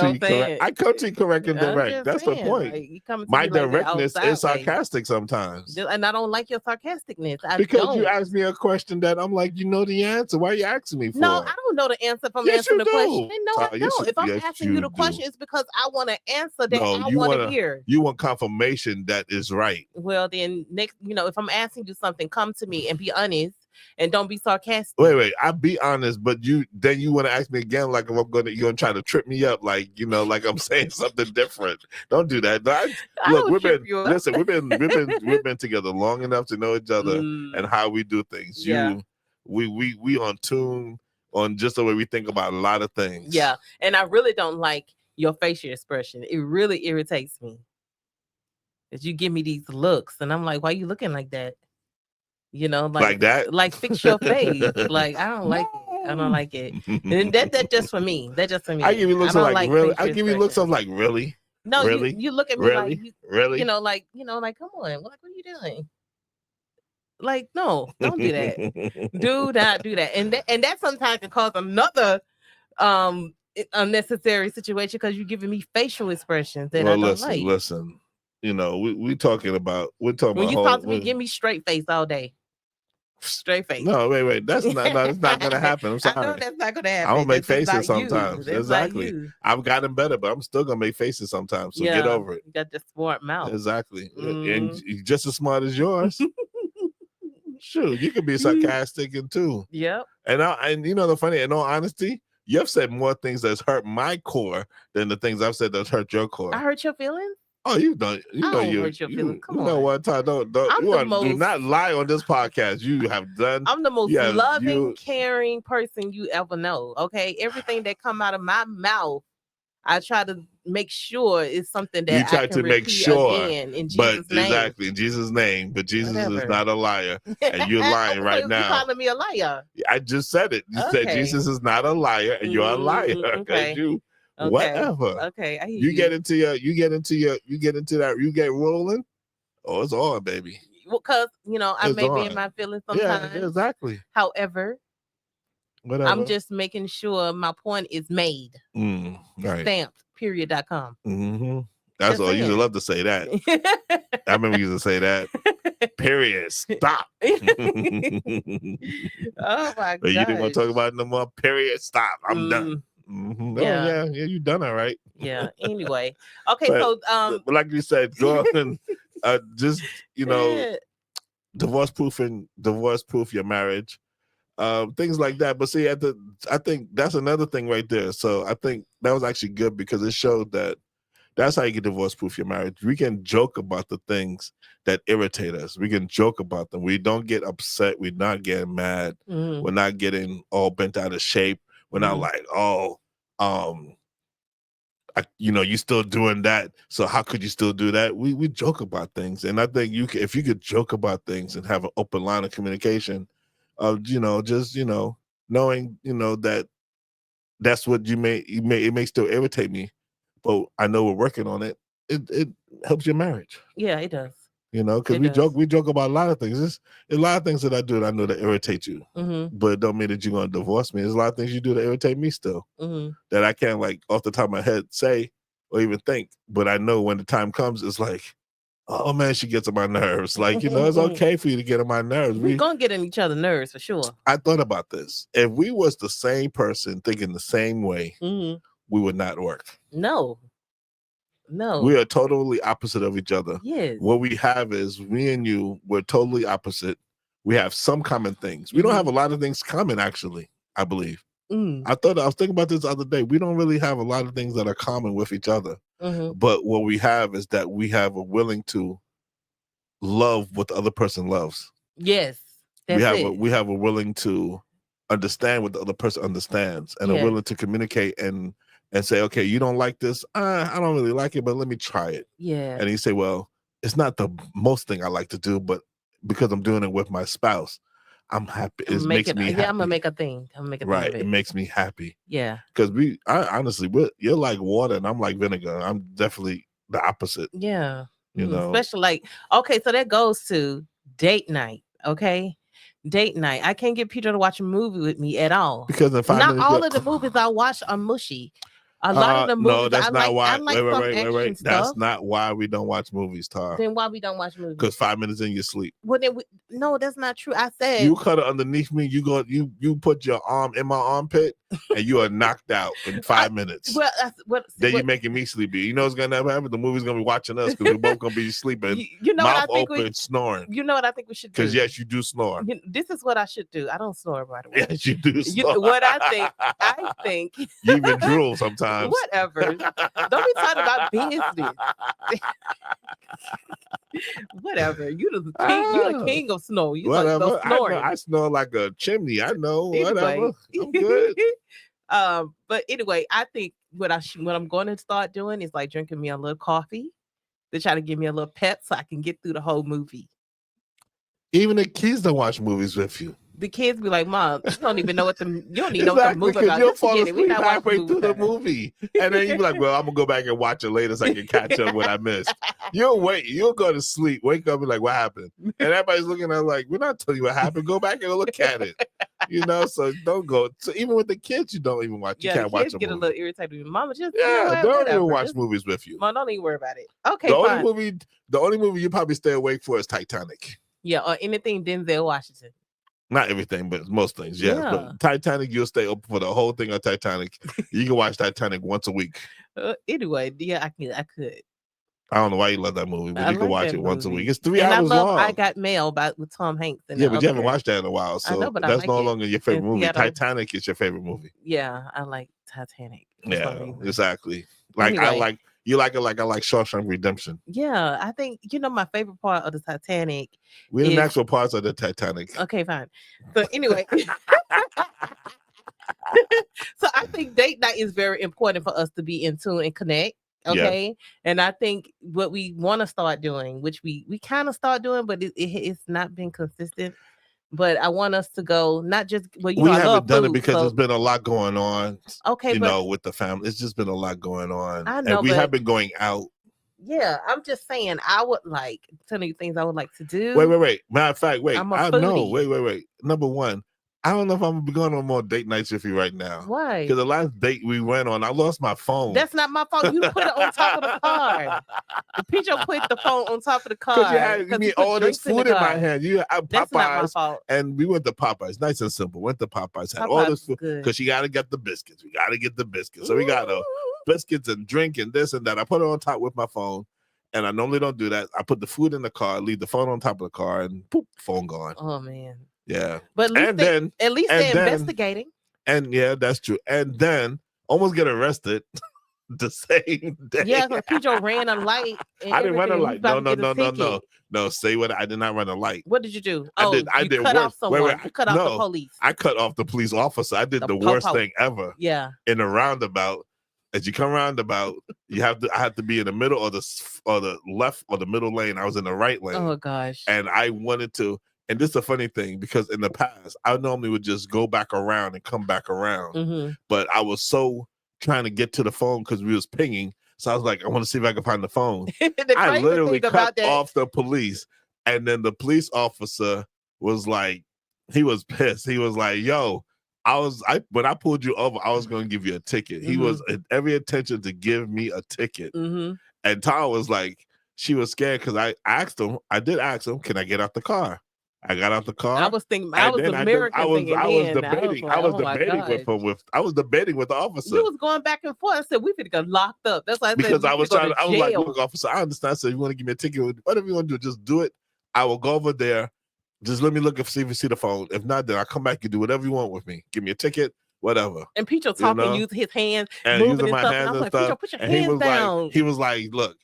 come to you correct and direct. That's the point. Like, my directness is sarcastic sometimes. And I don't like your sarcasticness. Because you asked me a question that I'm like, you know the answer. Why are you asking me for? No, I don't know the answer if I'm answering the question. No, I don't. If I'm asking you the question, it's because I want to answer that I want to hear. You want confirmation that is right. Well, then next, if I'm asking you something, come to me and be honest. And don't be sarcastic. Wait. I'll be honest, but you want to ask me again, like if you're gonna try to trip me up, like like I'm saying something different. Don't do that. Look, we've been together long enough to know each other and how we do things. Yeah. We on tune on just the way we think about a lot of things. Yeah, and I really don't like your facial expression. It really irritates me. That you give me these looks, and I'm like, why are you looking like that? Like that, like fix your face. Like I don't like it. I don't like it. And that just for me. That just for me. I give you looks of like really. I give you looks of like really. No, really? You look at me really? like really. Like come on. Like what are you doing? Like no, don't do that. Do not do that. And that sometimes can cause another unnecessary situation because you're giving me facial expressions that I don't like. Listen. We're talking about. When you talk to me, give me straight face all day. Straight face. No, wait. That's not. No, it's not gonna happen. I'm sorry. I know that's not gonna happen. I don't make faces sometimes. Exactly. I've gotten better, but I'm still gonna make faces sometimes. So get over it. You got the smart mouth. Exactly. And just as smart as yours. Sure, you can be sarcastic and too. Yep. And the funny, in all honesty, you've said more things that's hurt my core than the things I've said that's hurt your core. I hurt your feelings? Oh, you don't. You hurt your feelings. Come on. You know what, Ty? Do not lie on this podcast. You have done. I'm the most loving, caring person you ever know. Okay, everything that come out of my mouth, I try to make sure it's something that you try I can to make sure. Again in Jesus' name. Exactly in Jesus' name. But Jesus is not a liar, and you're lying right now. You're calling me a liar. I just said it. You said Jesus is not a liar, and you're a liar. Okay. Whatever. Okay, I hear you get into that, you get rolling. Oh, it's on, baby. Well, because I may be in my feelings sometimes. Yeah, exactly. However, whatever. I'm just making sure my point is made. Right. Stamped. Period.com. Mm-hmm. That's all. You used to love to say that. I remember you used to say that. Period. Stop. Oh my God. You didn't want to talk about it no more. Period. Stop. I'm done. Mm-hmm. Yeah, you done all right. Yeah. Anyway, okay. But like you said, go and just divorce proof your marriage, things like that. But see, I think that's another thing right there. So I think that was actually good because it showed that that's how you can divorce proof your marriage. We can joke about the things that irritate us. We can joke about them. We don't get upset. We're not getting mad. We're not getting all bent out of shape. We're not like, you still doing that. So how could you still do that? We joke about things. And I think if you could joke about things and have an open line of communication of, just, knowing, that that's what it may still irritate me, but I know we're working on it. It helps your marriage. Yeah, it does. Because we joke about a lot of things. There's a lot of things that I do that I know that irritate you, but it don't mean that you're going to divorce me. There's a lot of things you do that irritate me still that I can't, like, off the top of my head say or even think. But I know when the time comes, it's like, oh man, she gets on my nerves. Like, it's okay for you to get on my nerves. We're going to get on each other's nerves for sure. I thought about this. If we was the same person thinking the same way, we would not work. No. We are totally opposite of each other. Yes. What we have is me and you, we're totally opposite. We have some common things. We don't have a lot of things common, actually, I believe. I was thinking about this the other day. We don't really have a lot of things that are common with each other. But what we have is that we have a willing to love what the other person loves. Yes. We have a willing to understand what the other person understands, and are willing to communicate and say, okay, you don't like this. I don't really like it, but let me try it. Yeah. And you say, well, it's not the most thing I like to do, but because I'm doing it with my spouse, I'm happy. It makes me happy. Yeah, I'm gonna make a thing. Right. It makes me happy. Yeah. Because honestly, you're like water and I'm like vinegar. I'm definitely the opposite. Yeah. know, especially okay, so that goes to date night. Okay. Date night. I can't get Pedro to watch a movie with me at all. Because not all of the movies I watch are mushy. A lot of the movies. No, that's not why. Wait. That's not why we don't watch movies, Tar. Then why we don't watch movies? Because 5 minutes in, you sleep. Well, then no, that's not true. I said you cut it underneath me. You put your arm in my armpit, and you are knocked out in 5 minutes. Then you're making me sleepy. You know what's gonna happen? The movie's gonna be watching us because we're both gonna be sleeping. Mouth open, snoring. You know what I think we should do? Because yes, you do snore. This is what I should do. I don't snore, by the way. Yes, you do snore. What I think. You even drool sometimes. Whatever. Don't be talking about business. Whatever. You the king of snow. You whatever. I snore like a chimney. I know. Anyway. Whatever. I'm good. But anyway, I think what I'm going to start doing is like drinking me a little coffee to try to give me a little pep so I can get through the whole movie. Even the kids don't watch movies with you. The kids be like, "Mom, you don't even know what the movie about." You'll fall asleep halfway through the movie, and then you be like, "Well, I'm gonna go back and watch it later so I can catch up what I missed." You'll wait. You'll go to sleep, wake up, and like, "What happened?" And everybody's looking at like, "We're not telling you what happened. Go back and look at it." So don't go. So even with the kids, you don't even watch. You can't watch. Get a little irritated. Mama, just don't even watch movies with you. Mom, don't even worry about it. Okay, the only movie you probably stay awake for is Titanic. Yeah, or anything Denzel Washington. Not everything, but most things, yes. Yeah. But Titanic, you'll stay open for the whole thing on Titanic. You can watch Titanic once a week. Anyway, yeah, I could. I don't know why you love that movie, but you can watch it once a week. It's 3 hours long. I Got Mail with Tom Hanks. But you haven't watched that in a while, so that's no longer your favorite movie. Titanic is your favorite movie. Yeah, I like Titanic. Yeah, exactly. Anyway. You like it like I like Shawshank Redemption. Yeah, I think my favorite part of the Titanic. We didn't actual parts of the Titanic. Okay, fine. So anyway, so I think date night is very important for us to be in tune and connect. Okay, yeah. And I think what we want to start doing, which we kind of start doing, but it's not been consistent. But I want us to go, not just we haven't done it because there's been a lot going on. Okay, with the family, it's just been a lot going on. I know, and we have been going out. Yeah, I'm just saying, I would like telling you things I would like to do. Wait. Matter of fact, wait. I know. Wait. Number one, I don't know if I'm going on more date nights with you right now. Why? Because the last date we went on, I lost my phone. That's not my fault. You put it on top of the car. The Pedro put the phone on top of the car. Because you had all this food in my hand. You had Popeyes. That's not my fault. And we went to Popeyes. Nice and simple. Went to Popeyes. Had all this food. Because you got to get the biscuits. We got to get the biscuits. So we got biscuits and drink and this and that. I put it on top with my phone. And I normally don't do that. I put the food in the car, leave the phone on top of the car, and poop, phone gone. Oh, man. Yeah. But at least they're investigating. And yeah, that's true. And then almost get arrested the same day. Yeah, because Pedro ran a light. I didn't run a light. No. Say what? I did not run a light. What did you do? I did cut worse. off someone. You cut off the police. I cut off the police officer. I did the worst thing ever. Yeah. In a roundabout. As you come roundabout, I had to be in the middle or the left or the middle lane. I was in the right lane. Oh gosh. And I wanted to. And this is a funny thing because in the past, I normally would just go back around and come back around. Mm-hmm. But I was so trying to get to the phone because we was pinging. So I was like, I want to see if I can find the phone. I literally cut off the police. And then the police officer was like, he was pissed. He was like, yo, when I pulled you over, I was going to give you a ticket. He was every intention to give me a ticket. Mm-hmm. And Tom was like, she was scared because I did ask him, can I get out the car? I got out the car. I was thinking, I was debating with the officer. You was going back and forth. I said, we finna get locked up. That's why I said, because I was like, look, officer, I understand. So you want to give me a ticket, whatever you want to do, just do it. I will go over there. Just let me look and see if you see the phone. If not, then I'll come back. You do whatever you want with me. Give me a ticket, whatever. And Pedro talking, use his hands, and moving using my hands and like, stuff. Pedro, put your hands down. He was like, look,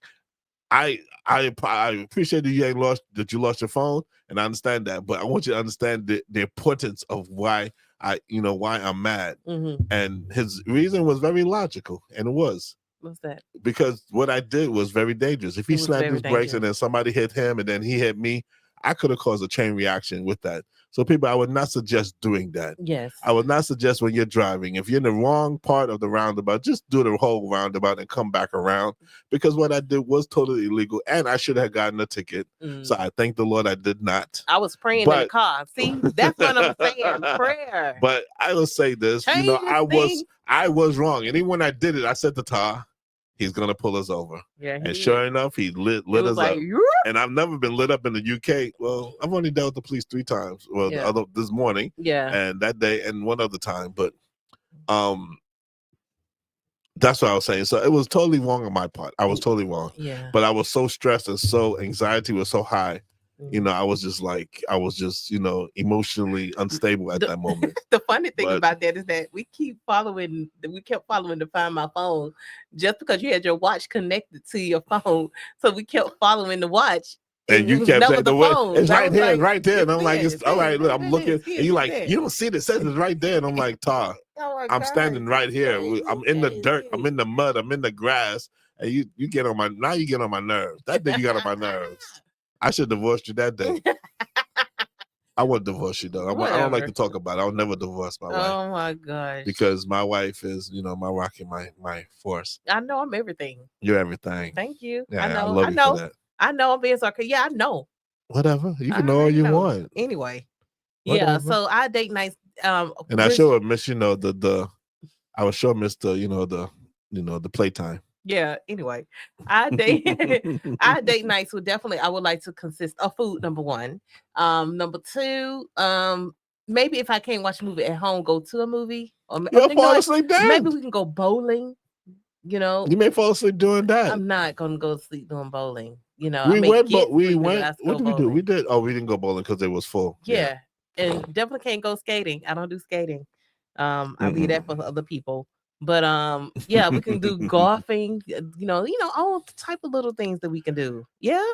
I appreciate that you lost your phone, and I understand that, but I want you to understand the importance of why I'm mad. Mm-hmm. And his reason was very logical, and it was. What's that? Because what I did was very dangerous. If he slammed his brakes and then somebody hit him and then he hit me, I could have caused a chain reaction with that. So people, I would not suggest doing that. Yes. I would not suggest when you're driving, if you're in the wrong part of the roundabout, just do the whole roundabout and come back around, because what I did was totally illegal and I should have gotten a ticket. So I thank the Lord I did not. I was praying in the car. See, that's what I'm saying, prayer. But I will say this, I was wrong. And even when I did it, I said to Tar, he's gonna pull us over. Yeah, and sure enough, he lit us up. And I've never been lit up in the UK. Well, I've only dealt with the police 3 times. Well, this morning, and that day, and one other time. But that's what I was saying. So it was totally wrong on my part. I was totally wrong. Yeah. But I was so stressed and so anxiety was so high. I was just emotionally unstable at that moment. The funny thing about that is that we kept following to find my phone just because you had your watch connected to your phone. So we kept following the watch. And you kept saying it's right here, right there. And I'm like, it's all right. Look, I'm looking. And you're like, you don't see it. It says it's right there. And I'm like, Tar, I'm standing right here. I'm in the dirt. I'm in the mud. I'm in the grass. And you get on my nerves. That day you got on my nerves. I should divorce you that day. I won't divorce you though. I don't like to talk about it. I'll never divorce my wife. Oh my gosh. Because my wife is, my rock and my force. I know I'm everything. You're everything. Thank you. Yeah, I know. I love you for that. I know I'm being sarcastic. Yeah, I know. Whatever. You can know all you want. Anyway. Whatever. Yeah. So I date nights. And I sure miss, I would sure miss the playtime. Yeah. Anyway, I date nights would definitely, I would like to consist of food. Number 1. Number 2, maybe if I can't watch a movie at home, go to a movie. Or you'll fall asleep then. Maybe we can go bowling. You may fall asleep doing that. I'm not gonna go to sleep doing bowling. We went. What did we do? We did. Oh, we didn't go bowling because it was full. Yeah, and definitely can't go skating. I don't do skating. I leave that for other people. But yeah, we can do golfing. All type of little things that we can do. Yeah.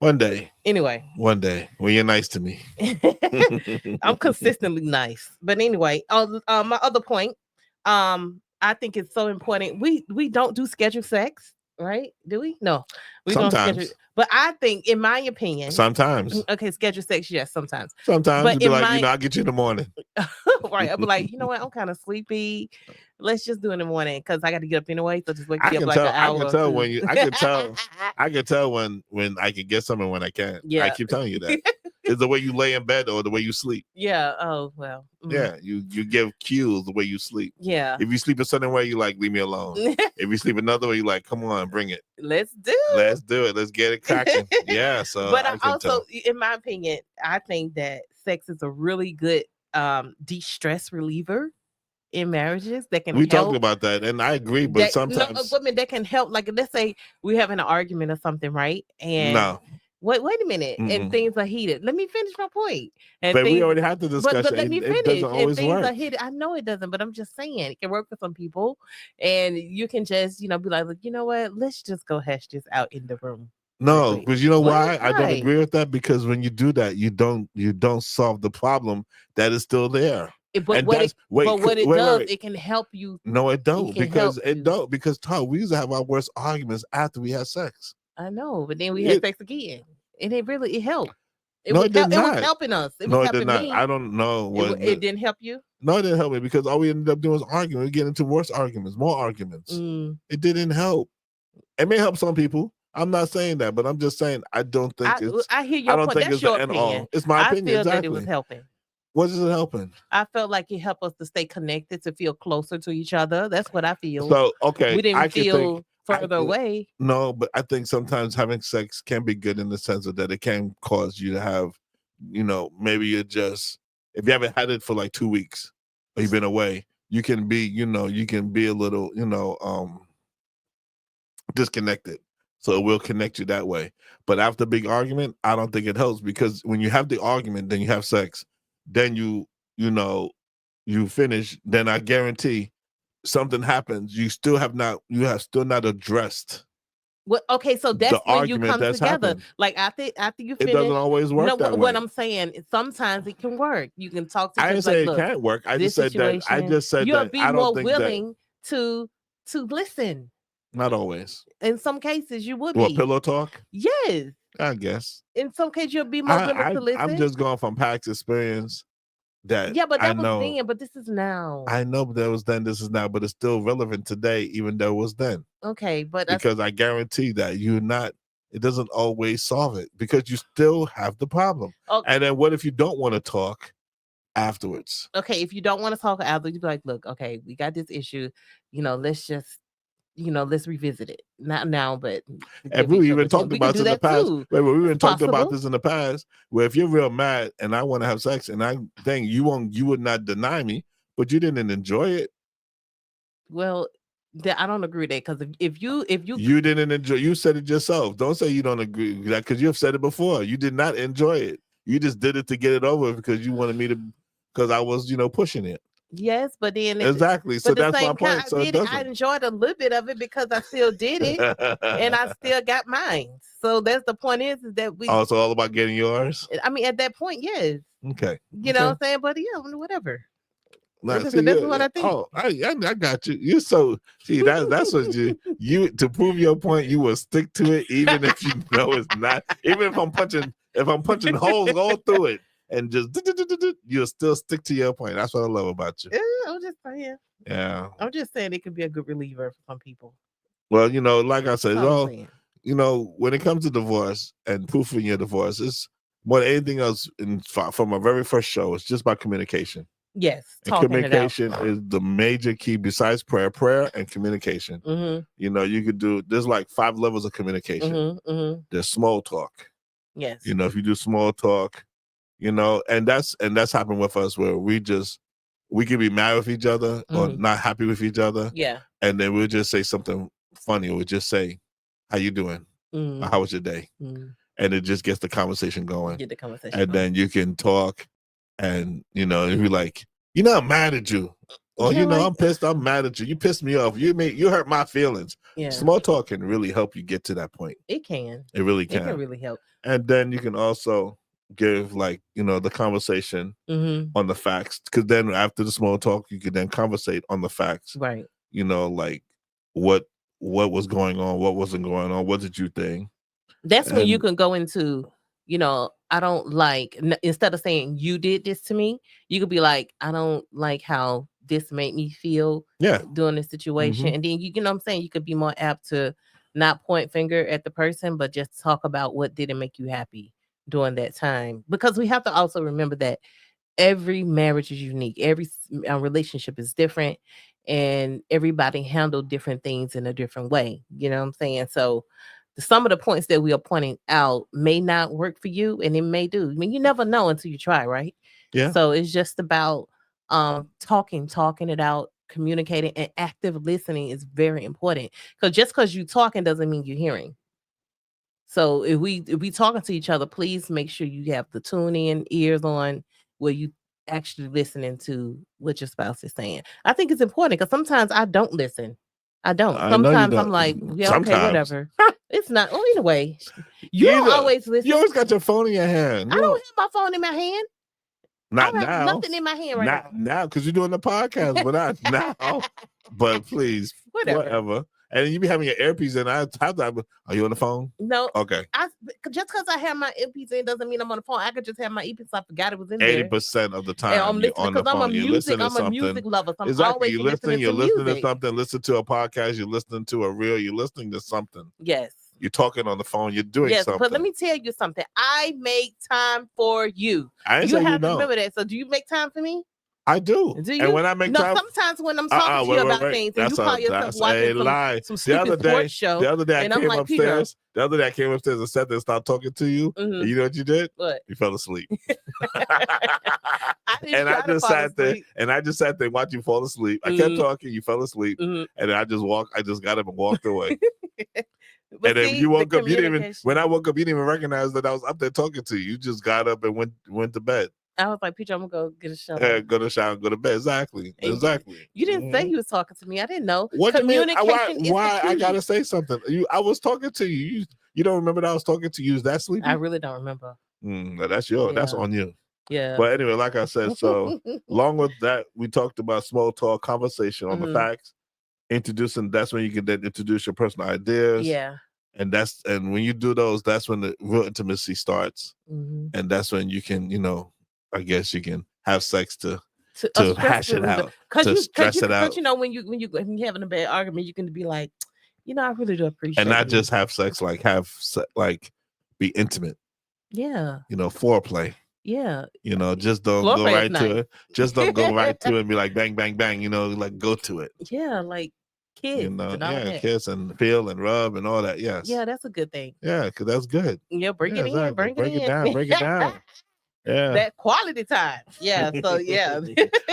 One day. Anyway. One day when you're nice to me. I'm consistently nice. But anyway, my other point. I think it's so important. We don't do scheduled sex, right? Do we? No. We sometimes. Don't schedule. But I think, in my opinion, sometimes. Okay, scheduled sex, yes, sometimes. Sometimes but you'll be like, I'll get you in the morning. Right. I'll be like, you know what? I'm kind of sleepy. Let's just do it in the morning because I got to get up anyway. So just wake me up like an hour. I can tell when I can tell when I can get something when I can't. Yeah. I keep telling you that. It's the way you lay in bed or the way you sleep. Yeah. Oh, well. Yeah, you give cues the way you sleep. Yeah. If you sleep a certain way, you like, leave me alone. If you sleep another way, you like, come on, bring it. Let's do it. Let's get it cracking. Yeah. So, but I also, in my opinion, I think that sex is a really good de-stress reliever in marriages that can help. Talked about that, and I agree, but sometimes women that can help. Like, let's say we having an argument or something, right? And wait a minute, and things are heated. Let me finish my point. And but we already had the discussion. But let me finish. It doesn't always things work. Are heated. I know it doesn't, but I'm just saying it can work for some people. And you can just, be like, look, you know what? Let's just go hash this out in the room. No, because you know why? I don't agree with that, because when you do that, you don't solve the problem that is still there. But what it does, it can help you. No, it don't, because Todd, we used to have our worst arguments after we had sex. I know, but then we had sex again, and it helped. It was helping us. It did not. Me. I don't know what it didn't help you. No, it didn't help me, because all we ended up doing was arguing. We get into worse arguments, more arguments. It didn't help. It may help some people. I'm not saying that, but I'm just saying I don't think it's. I hear your point. That's your opinion. It's my opinion. I feel that it was helping. What is it helping? I felt like it helped us to stay connected, to feel closer to each other. That's what I feel. So, okay. We didn't feel further away. No, but I think sometimes having sex can be good in the sense of that it can cause you to have, maybe you're just, if you haven't had it for like 2 weeks or you've been away, you can be, a little, disconnected. So it will connect you that way. But after a big argument, I don't think it helps, because when you have the argument, then you have sex. Then you finish, then I guarantee something happens. You have still not addressed. Well, okay, so that's when you come together. Happened. Like after you finish, it doesn't always work. No, what I'm saying, sometimes it can work. You can talk to. I didn't say it can't work. I just said that. I just said you'll be more willing to listen. Not always. In some cases, you would be. What, pillow talk? Yes. I guess. In some cases, you'll be more willing to listen. I'm just going from past experience. But that was then, but this is now. I know, but that was then, this is now, but it's still relevant today, even though it was then. Okay, but because I guarantee that it doesn't always solve it, because you still have the problem. Okay. And then what if you don't want to talk afterwards? Okay, if you don't want to talk afterwards, you be like, look, okay, we got this issue, let's just, let's revisit it. Not now, but we even talked about this in the past. Wait, we even talked about this in the past, where if you're real mad and I want to have sex and I think you would not deny me, but you didn't enjoy it. Well, I don't agree with that, because if you didn't enjoy, you said it yourself. Don't say you don't agree with that, because you've said it before. You did not enjoy it. You just did it to get it over because you wanted me to, because I was pushing it. Yes, but then exactly. So that's my point. So I enjoyed a little bit of it because I still did it, and I still got mine. So that's the point, is that we. Oh, it's all about getting yours. I mean, at that point, yes. Okay. You know what I'm saying? But yeah, whatever. That's what I think. Oh, I got you. You that's what you to prove your point. You will stick to it even if you know it's not. Even if I'm punching holes all through it. And just you'll still stick to your point. That's what I love about you. Yeah, I'm just saying. Yeah. I'm just saying it could be a good reliever for some people. Well, like I said, when it comes to divorce and proofing your divorce, it's more than anything else from my very first show, it's just about communication. Yes. And communication is the major key besides prayer and communication. Mm-hmm. You could there's like 5 levels of communication. Mm-hmm, mm-hmm. There's small talk. Yes. If you do small talk, and that's happened with us, where we could be mad with each other or not happy with each other. Yeah. And then we'll just say something funny, or we'll just say, how you doing? How was your day? And it just gets the conversation going. And then you can talk and, you're like, I'm mad at you. Or, I'm pissed. I'm mad at you. You pissed me off. You hurt my feelings. Yeah. Small talk can really help you get to that point. It can. It really can. It can really help. And then you can also give the conversation on the facts, because then after the small talk you could then conversate on the facts, right? Like what was going on, what wasn't going on, what did you think? That's when you can go into I don't like, instead of saying you did this to me, you could be like, I don't like how this made me feel during this situation. And then you know what I'm saying, you could be more apt to not point finger at the person, but just talk about what didn't make you happy during that time, because we have to also remember that every marriage is unique. Every relationship is different, and everybody handle different things in a different way. You know what I'm saying? So some of the points that we are pointing out may not work for you, and it may do. I mean, you never know until you try, right? Yeah. So it's just about talking it out, communicating, and active listening is very important. Because just because you talking doesn't mean you're hearing. So if we talking to each other, please make sure you have the tune in ears on, where you actually listening to what your spouse is saying. I think it's important because sometimes I don't listen. I don't. I know you Sometimes I'm don't. like, yeah, Sometimes. okay, whatever. It's not. Oh, anyway, you don't always listen. You always got your phone in your hand. I don't have my phone in my hand. Not I don't have now. nothing in my hand right now. Not now, because you're doing the podcast, but not now. But please, whatever. And you be having your earpiece in. Are you on the phone? No. Okay. Just because I have my earpiece in doesn't mean I'm on the phone. I could just have my earpiece. I forgot it was in there. 80% of the time, I'm listening because I'm a music lover. So I'm exactly. always You're listening to something. Listen to a podcast. You're listening to a reel. You're listening to something. Yes. You're talking on the phone. You're doing something. But let me tell you something. I make time for you. You have to remember that. So do you make time for me? I do. Do you? And when I make time, sometimes when I'm talking to you about things, and you call yourself watching some stupid sports show. The other day I came like, upstairs. The other day I came upstairs and sat there and started talking to you. And you know what you did? What? You fell asleep. I just sat there and watched you fall asleep. I kept talking. You fell asleep, and I just got up and walked away. And then you woke up. You didn't even. When I woke up, you didn't even recognize that I was up there talking to you. You just got up and went to bed. I was like, Pedro, I'm gonna go get a shower. Go to shower, go to bed. Exactly. You didn't say you was talking to me. I didn't know. What communication? Why I gotta say something? I was talking to you. You don't remember that I was talking to you? Is that sleepy? I really don't remember. That's on you. Yeah. But anyway, like I said, so along with that, we talked about small talk, conversation on the facts, introducing. That's when you can then introduce your personal ideas. Yeah. And when you do those, that's when the real intimacy starts, and that's when you can, I guess you can have sex to hash it out, to stress it out. Because when you're having a bad argument, you can be like, I really do appreciate. And not just have sex, be intimate. Yeah. Foreplay. Yeah. Just don't go right to it. Just don't go right to it and be like bang bang bang. Go to it. Yeah, like kiss. Kiss and feel and rub and all that. Yes. Yeah, that's a good thing. Yeah, because that's good. Yeah, bring it in. Bring it down. Break it down. Yeah. That quality time. Yeah. So yeah.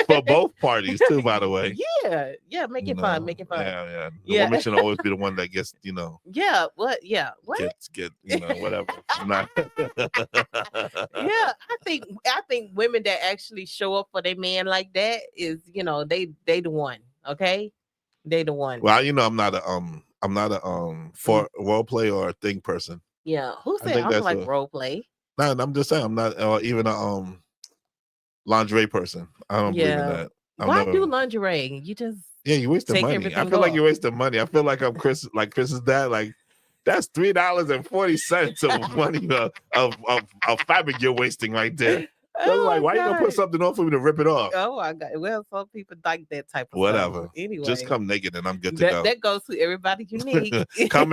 For both parties too, by the way. Yeah. Yeah. Make it fun. Make it fun. Yeah. The woman should always be the one that gets, Yeah. What? Yeah. What? Get whatever. I'm not. Yeah. I think women that actually show up for their man like that is, they the one. Okay. They the one. Well, I'm not a for role play or a thing person. Yeah. Who said I'm like role play? No, I'm just saying I'm not even a lingerie person. I don't believe in that. Why do lingerie? You just you waste the money. I feel like you're wasting money. I feel like I'm Chris's dad. Like that's $3.40 of money of fabric you're wasting right there. So why you gonna put something on for me to rip it off? Oh my God. Well, some people like that type of whatever. Stuff. Anyway, just come naked and I'm good to go. That goes to everybody unique. come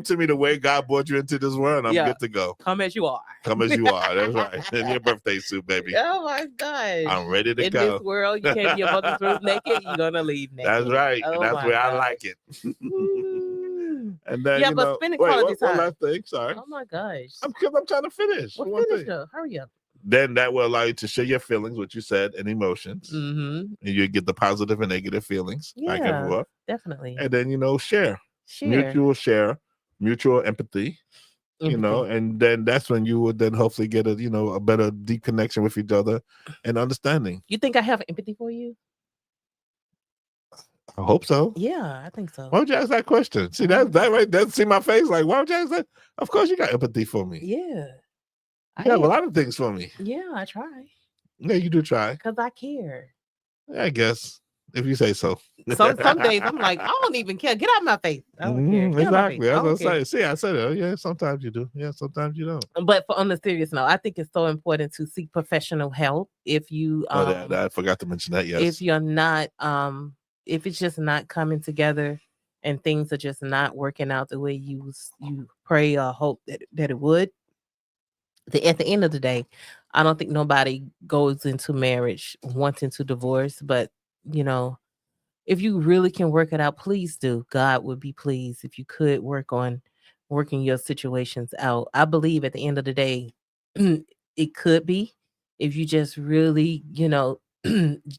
to me the way God brought you into this world. And I'm good to go. Come as you are. Come as you are. That's right. In your birthday suit, baby. Oh my gosh. I'm ready to go. In this world, you can't be above the roof naked. You're gonna leave naked. That's right. Oh, that's where I like it. And then but spending quality time. One last thing. Sorry. Oh my gosh. I'm trying to finish. Well, finish though. Hurry up. Then that will allow you to share your feelings, what you said, and emotions. And you get the positive and negative feelings. Yeah, definitely. And then, share. Mutual empathy, and then that's when you would then hopefully get a better deep connection with each other and understanding. You think I have empathy for you? I hope so. Yeah, I think so. Why would you ask that question? See, that right there, see my face? Like, why would you ask that? Of course you got empathy for me. Yeah. You have a lot of things for me. Yeah, I try. Yeah, you do try. Because I care. I guess, if you say so. Some days I'm like, I don't even care. Get out of my face. I don't care. Exactly. I was going to say. See, I said it. Yeah, sometimes you do. Yeah, sometimes you don't. But on the serious note, I think it's so important to seek professional help if you... I forgot to mention that, yes. If you're not... if it's just not coming together and things are just not working out the way you pray or hope that it would, At the end of the day, I don't think nobody goes into marriage wanting to divorce, but you know, if you really can work it out, please do. God would be pleased if you could work on working your situations out. I believe at the end of the day, it could be if you just really,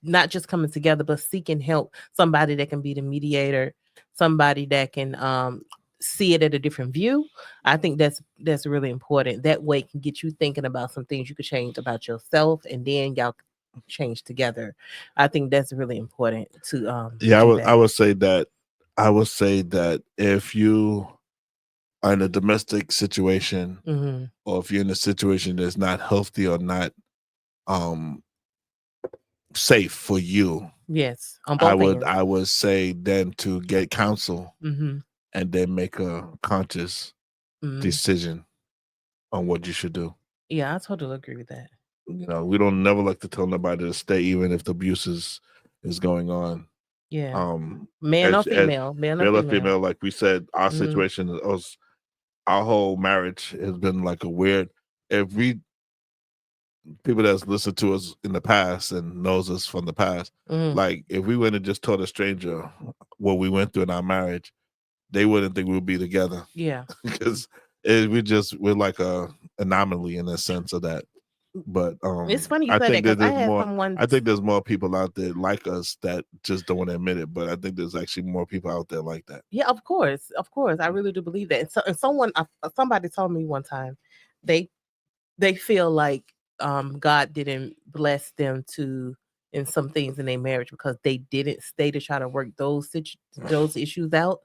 not just coming together, but seeking help, somebody that can be the mediator, somebody that can see it at a different view. I think that's really important. That way it can get you thinking about some things you could change about yourself, and then y'all change together. I think that's really important to Yeah, do I that. would say that if you are in a domestic situation, Mm-hmm. or if you're in a situation that's not healthy or not um safe for you, Yes, on both ends. I would say then to get counsel Mm-hmm. and then make a conscious Mm-hmm. decision on what you should do. Yeah, I totally agree with that. We don't never like to tell nobody to stay, even if the abuse is going on. Yeah, Um, man or as female, man or male or female. female, like we said, our Mm-hmm. situation is our whole marriage has been like a weird. If we people that's listened to us in the past and knows us from the past, Mm-hmm. like if we went and just told a stranger what we went through in our marriage, they wouldn't think we would be together Yeah, because we're like a anomaly in the sense of that. But it's funny you I say that think that because I there's had more. someone. I think there's more people out there like us that just don't want to admit it. But I think there's actually more people out there like that. Yeah, of course, I really do believe that. And someone, somebody told me one time, they they feel like God didn't bless them to in some things in their marriage because they didn't stay to try to work those issues out.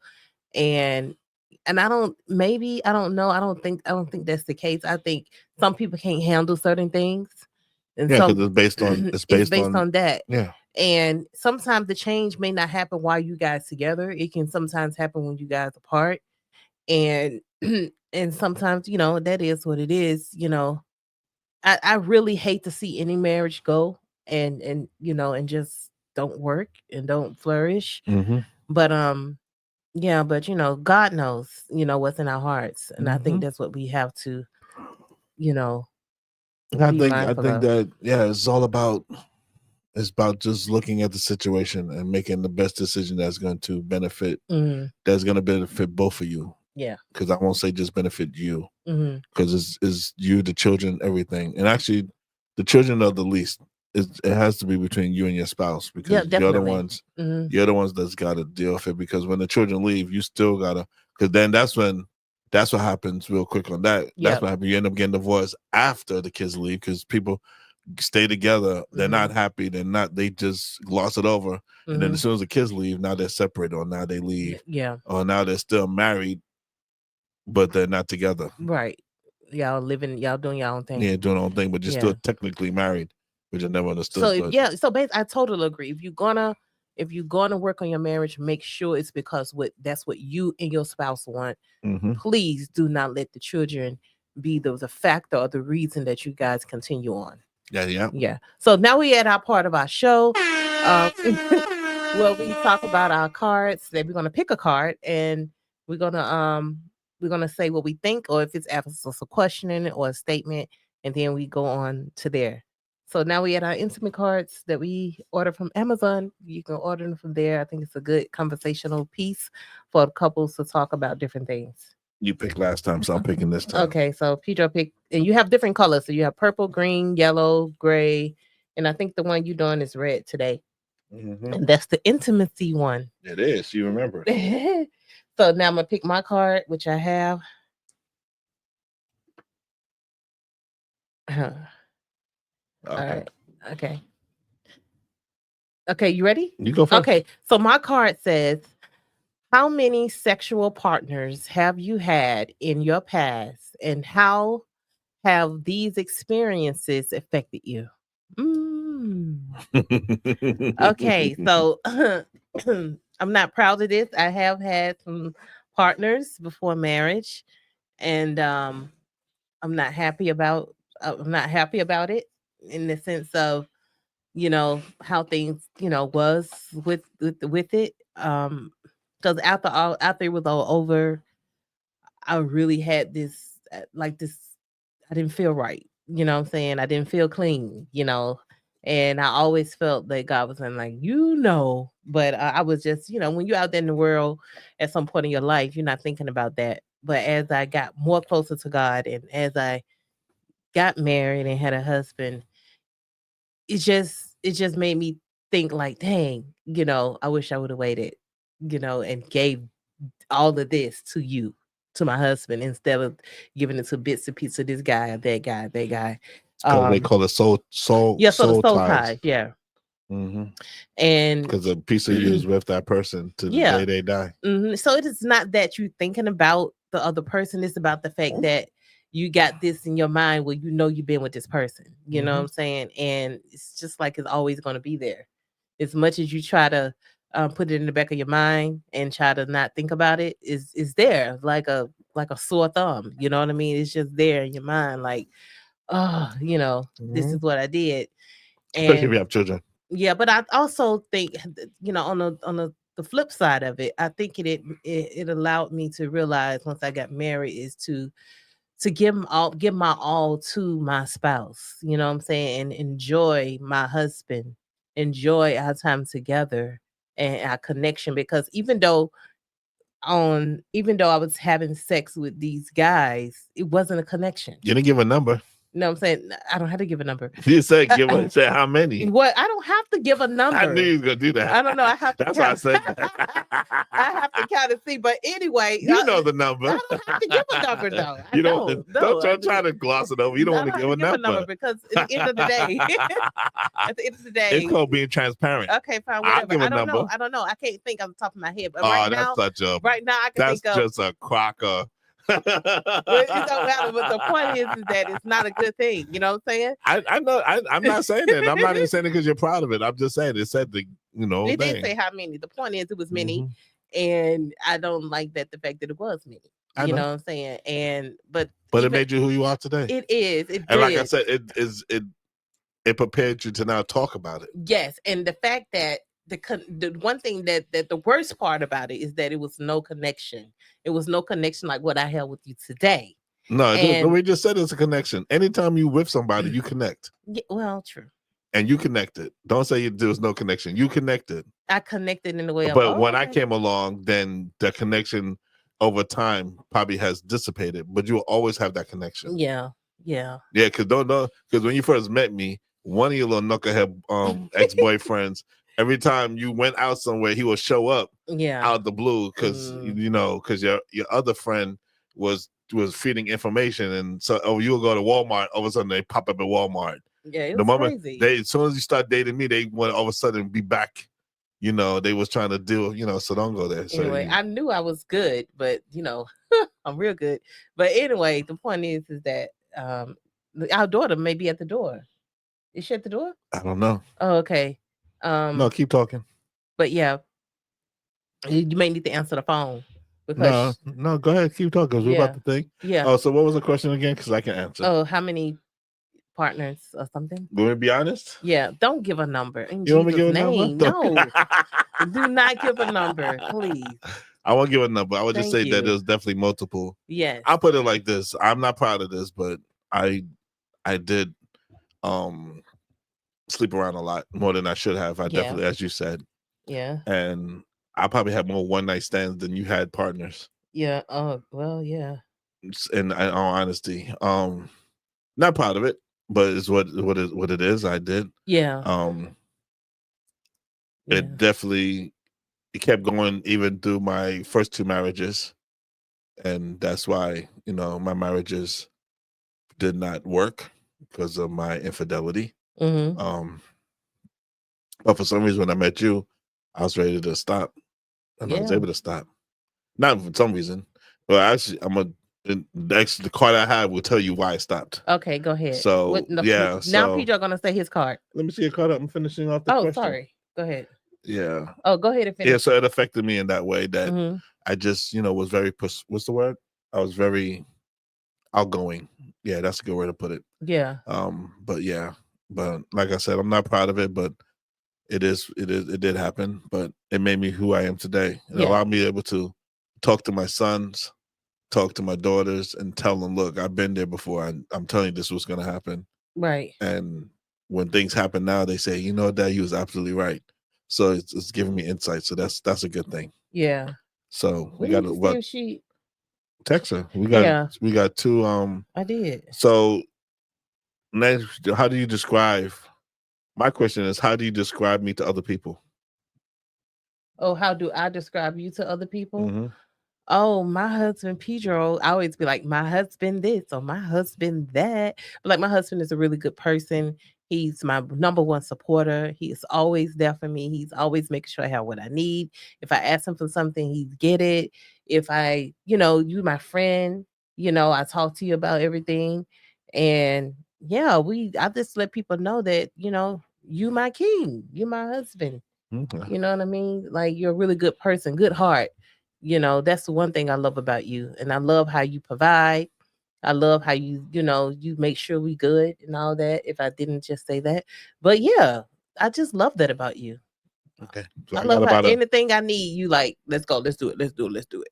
and I don't, maybe, I don't know, I don't think that's the case. I think some people can't handle certain things, and Yeah, because some it's based on it's based on that. yeah. And sometimes the change may not happen while you guys together. It can sometimes happen when you guys apart. And and sometimes, that is what it is. I really hate to see any marriage go and just don't work and don't flourish. Mm-hmm. But yeah, but God knows, what's in our hearts. And I Mm-hmm. think that's what we have to, you know, I be think mindful of. that yeah, it's about just looking at the situation and making the best decision Mm, that's going to benefit both of you. yeah. Because I won't say just benefit you, Mm-hmm. because it's you, the children, everything, and actually, the children are the least. It has to be between you and your spouse, Yeah, because definitely. Mm-hmm. you're the ones that's got to deal with it. Because when the children leave, you still gotta. Because then that's what happens real quick on that. That's Yep. what happens. You end up getting divorced after the kids leave because people stay together. They're Mm-hmm. not happy. They're not. They just gloss it over, and then Mm-hmm. as soon as the kids leave, now they're separated, or now they leave, Yeah. or now they're still married, but they're not together. Right. Y'all doing your own thing. Yeah, doing their own thing, but you're Yeah. still technically married, which I never So understood. But so basically, I totally agree. If you're gonna work on your marriage, make sure it's because that's what you and your spouse want. mm-hmm. Please do not let the children be the factor or the reason that you guys continue on. Yeah. Yeah. So now we at our part of our show, where we talk about our cards. That we're gonna pick a card and we're gonna um we're gonna say what we think, or if it's asking us a question or a statement, and then we go on to there. So now we at our intimate cards that we order from Amazon. You can order them from there. I think it's a good conversational piece for couples to talk about different things. You picked last time, so I'm picking this time. Okay, so Pedro picked, and you have different colors. So you have purple, green, yellow, gray, and I think the one you're doing is red today. Mm-hmm. And that's the intimacy one. It is. You remember? So now I'm gonna pick my card, which I have. All Okay. right. Okay. Okay, you ready? You go first. Okay. So my card says, how many sexual partners have you had in your past, and how have these experiences affected you? Mm. Okay, so I'm not proud of this. I have had some partners before marriage, and I'm not happy about it, in the sense of how things was with it. Because after it was all over, I really had this, like this, didn't feel right. You know what I'm saying? I didn't feel clean, and I always felt that God was saying, like, but I was just, when you're out there in the world at some point in your life, you're not thinking about that. But as I got more closer to God and as I got married and had a husband, it just made me think like, dang, I wish I would have waited, and gave all of this to you, to my husband, instead of giving it to bits and pieces of this guy or that guy, that guy. Because they call it soul Yeah, so the soul ties. ties, yeah. Mm-hmm. And because a piece of you is with that person to the day they die. So it is not that you're thinking about the other person. It's about the fact that you got this in your mind where you've been with this person. You know what I'm saying? And it's just like it's always going to be there. As much as you try to put it in the back of your mind and try to not think about it, is there like a sore thumb. You know what I mean? It's just there in your mind, like, oh, this is what I did. Especially if you have children. Yeah, but I also think, on the flip side of it, I think it allowed me to realize once I got married is to give my all to my spouse. You know what I'm saying? And enjoy my husband, enjoy our time together and our connection. Because even though I was having sex with these guys, it wasn't a connection. You didn't give a number. No, I'm saying I don't have to give a number. You said say how many? What? I don't have to give a number. I knew you was gonna do that. I don't know. I have to. That's why I said I have to kind of see. But anyway, you know the number. I don't have to give a number though. You don't try to gloss it over. You don't want to give a number because at the end of the day, it's called being transparent. Okay, fine. Whatever. I don't know. I don't know. I can't think off the top of my head. But right now I can think of. That's just a crocker. Well, it don't matter, but the point is that it's not a good thing. You know what I'm saying? I know. I'm not saying that. I'm not even saying it because you're proud of it. I'm just saying it said the It didn't say how many. The point is it was many, and I don't like the fact that it was many. You know what I'm saying? And but it made you who you are today. It is. Like I said, it prepared you to now talk about it. Yes, and the fact that the one thing that the worst part about it is that it was no connection. It was no connection like what I have with you today. No, we just said it's a connection. Anytime you with somebody, you connect. Yeah, well, true. And you connected. Don't say there was no connection. You connected. I connected in the way. But when I came along, then the connection over time probably has dissipated. But you will always have that connection. Yeah. Because when you first met me, one of your little knucklehead ex-boyfriends. Every time you went out somewhere, he would show up out of the blue because because your other friend was feeding information, and so you would go to Walmart. All of a sudden, they pop up at Walmart. Yeah, it was crazy. As soon as you start dating me, they want all of a sudden be back. They was trying to deal. So don't go there. So anyway, I knew I was good, but I'm real good. But anyway, the point is that our daughter may be at the door. Is she at the door? I don't know. Oh, okay. No, keep talking. But yeah, you may need to answer the phone. Because no, go ahead, keep talking. Because we're about to think. Yeah. Oh, so what was the question again? Because I can answer. Oh, how many partners or something? Want me to be honest? Yeah, don't give a number. You want me to give a number? No, do not give a number, please. I won't give a number. I would just say that there's definitely multiple. Yes. I'll put it like this. I'm not proud of this, but I did sleep around a lot more than I should have. I definitely, as you said. Yeah. And I probably had more one night stands than you had partners. Yeah. Oh, well, yeah. In all honesty, not proud of it, but it's what it is. I did. Yeah. It definitely kept going even through my first two marriages, and that's why my marriages did not work because of my infidelity. Mm-hmm. But for some reason, when I met you, I was ready to stop, and I was able to stop. Not for some reason, but actually, the card I have will tell you why I stopped. Okay, go ahead. So now Pedro gonna say his card. Let me see your card up. I'm finishing off the question. Oh, sorry. Go ahead. Yeah. Oh, go ahead and finish. Yeah, so it affected me in that way that I just, was very what's the word? I was very outgoing. Yeah, that's a good way to put it. Yeah. But like I said, I'm not proud of it, but it did happen, but it made me who I am today. It allowed me able to talk to my sons talk to my daughters and tell them, look, I've been there before. I'm telling you this was going to happen. Right. And when things happen now, they say, you know, Dad, you was absolutely right. So it's giving me insight. So that's a good thing. Yeah. So we got to she text her. We got two. I did. So next, how do you describe? My question is, how do you describe me to other people? Oh, how do I describe you to other people? Mm-hmm. Oh, my husband Pedro, I always be like, my husband this or my husband that. But like, my husband is a really good person. He's my number one supporter. He is always there for me. He's always making sure I have what I need. If I ask him for something, he get it. If I, you my friend, I talk to you about everything. And yeah, I just let people know that, you my king, you my husband. Okay. You know what I mean? Like, you're a really good person, good heart. That's the one thing I love about you. And I love how you provide. I love how you make sure we good and all that, if I didn't just say that. But yeah, I just love that about you. Okay. So I love how anything I need, you like, let's go, let's do it.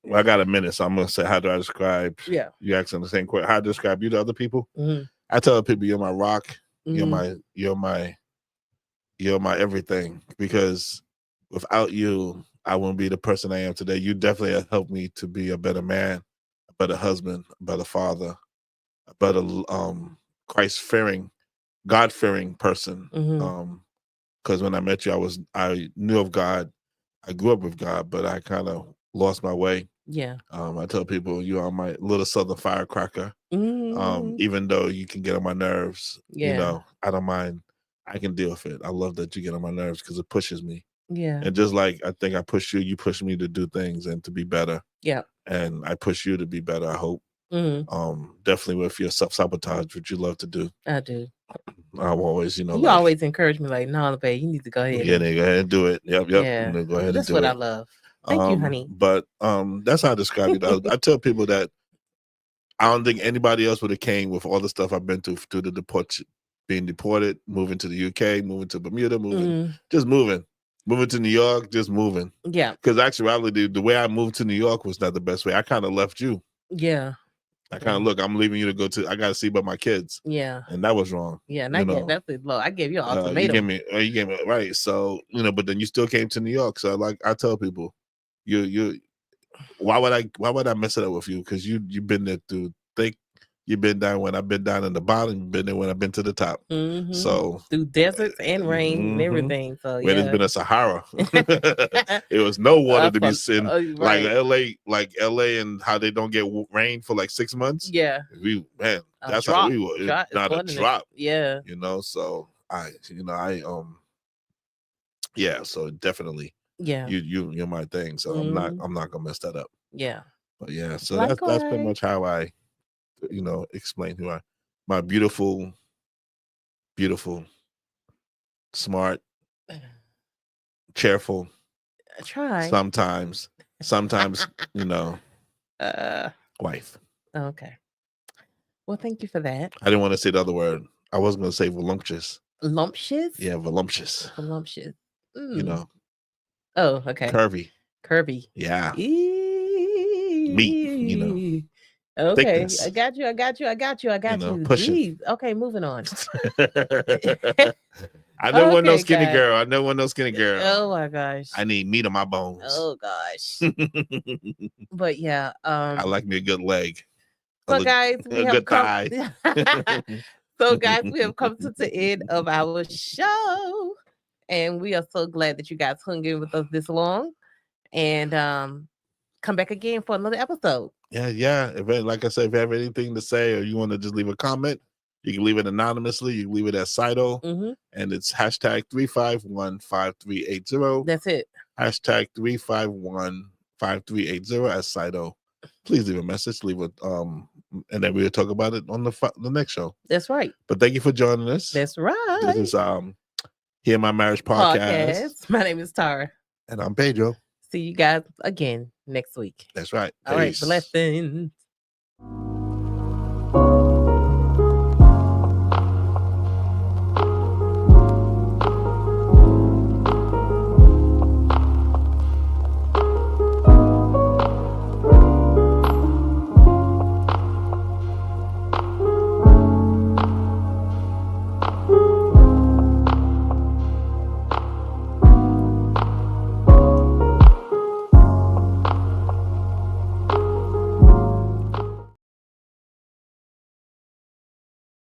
Well, I got a minute, so I'm going to say, how do I describe? Yeah. You asking the same question. How do I describe you to other people? Mm-hmm. I tell people you're my rock. Mm-hmm. You're my everything, because without you, I wouldn't be the person I am today. You definitely have helped me to be a better man, a better husband, a better father, a better Christ-fearing, God-fearing person. Mm-hmm. Because when I met you, I knew of God. I grew up with God, but I kind of lost my way. Yeah. I tell people you are my little southern firecracker. Mm-hmm. Even though you can get on my nerves, Yeah. I don't mind. I can deal with it. I love that you get on my nerves because it pushes me. Yeah. And just like I think I push you push me to do things and to be better. Yeah. And I push you to be better, I hope. Mm-hmm. Definitely with your self-sabotage, which you love to do. I do. I'm always, you always encourage me, like, no, babe, you need to go ahead. Yeah, go ahead and do it. Yep. Yeah. Go ahead That's and do what it. I love. Thank you, honey. But that's how I describe you. I tell people that I don't think anybody else would have came with all the stuff I've been through the being deported, moving to the UK, moving to Bermuda, moving to New York, just moving. Yeah. Because actually, the way I moved to New York was not the best way. I kind of left you. Yeah. I kind of look, I'm leaving you to I got to see about my kids. Yeah. And that was wrong. Yeah. And that's low. I gave you an ultimatum. You gave me right. So, but then you still came to New York. So I tell people, why would I mess it up with you? Because you've been there through thick. You've been down when I've been down in the bottom. You've been there when I've been to the top. Mm-hmm. So through deserts and rain and everything. So when it's been a Sahara, it was no water to be seen. Right. Like LA, and how they don't get rain for like 6 months. Yeah, that's how we were. It's not a drop. Yeah, So yeah. So definitely. Yeah. You're my thing. So I'm not gonna mess that up. Yeah. But yeah, so that's pretty much how I, explain who my beautiful, smart, cheerful, sometimes, wife. Okay. Well, thank you for that. I didn't want to say the other word. I wasn't going to say voluptuous. Lumptious? Yeah, voluptuous. Voluptuous. Oh, okay. Curvy. Yeah. Meat, Okay, thickness. I got you. Jeez. Okay, moving on. I never want no skinny girl. Oh my gosh. I need meat on my bones. Oh gosh. But yeah, I like me a good leg. So guys, we have come. So guys, we have come to the end of our show, and we are so glad that you guys hung in with us this long, and come back again for another episode. Yeah. Like I said, if you have anything to say or you want to just leave a comment, you can leave it anonymously. You can leave it at Saito, and it's hashtag 3515380. That's it. Hashtag 3515380 at Saito. Please leave a message. Leave it, and then we'll talk about it on the next show. That's right. But thank you for joining us. That's right. This is Hear My Marriage podcast. My name is Tara, and I'm Pedro. See you guys again next week. That's right. All right. Blessings.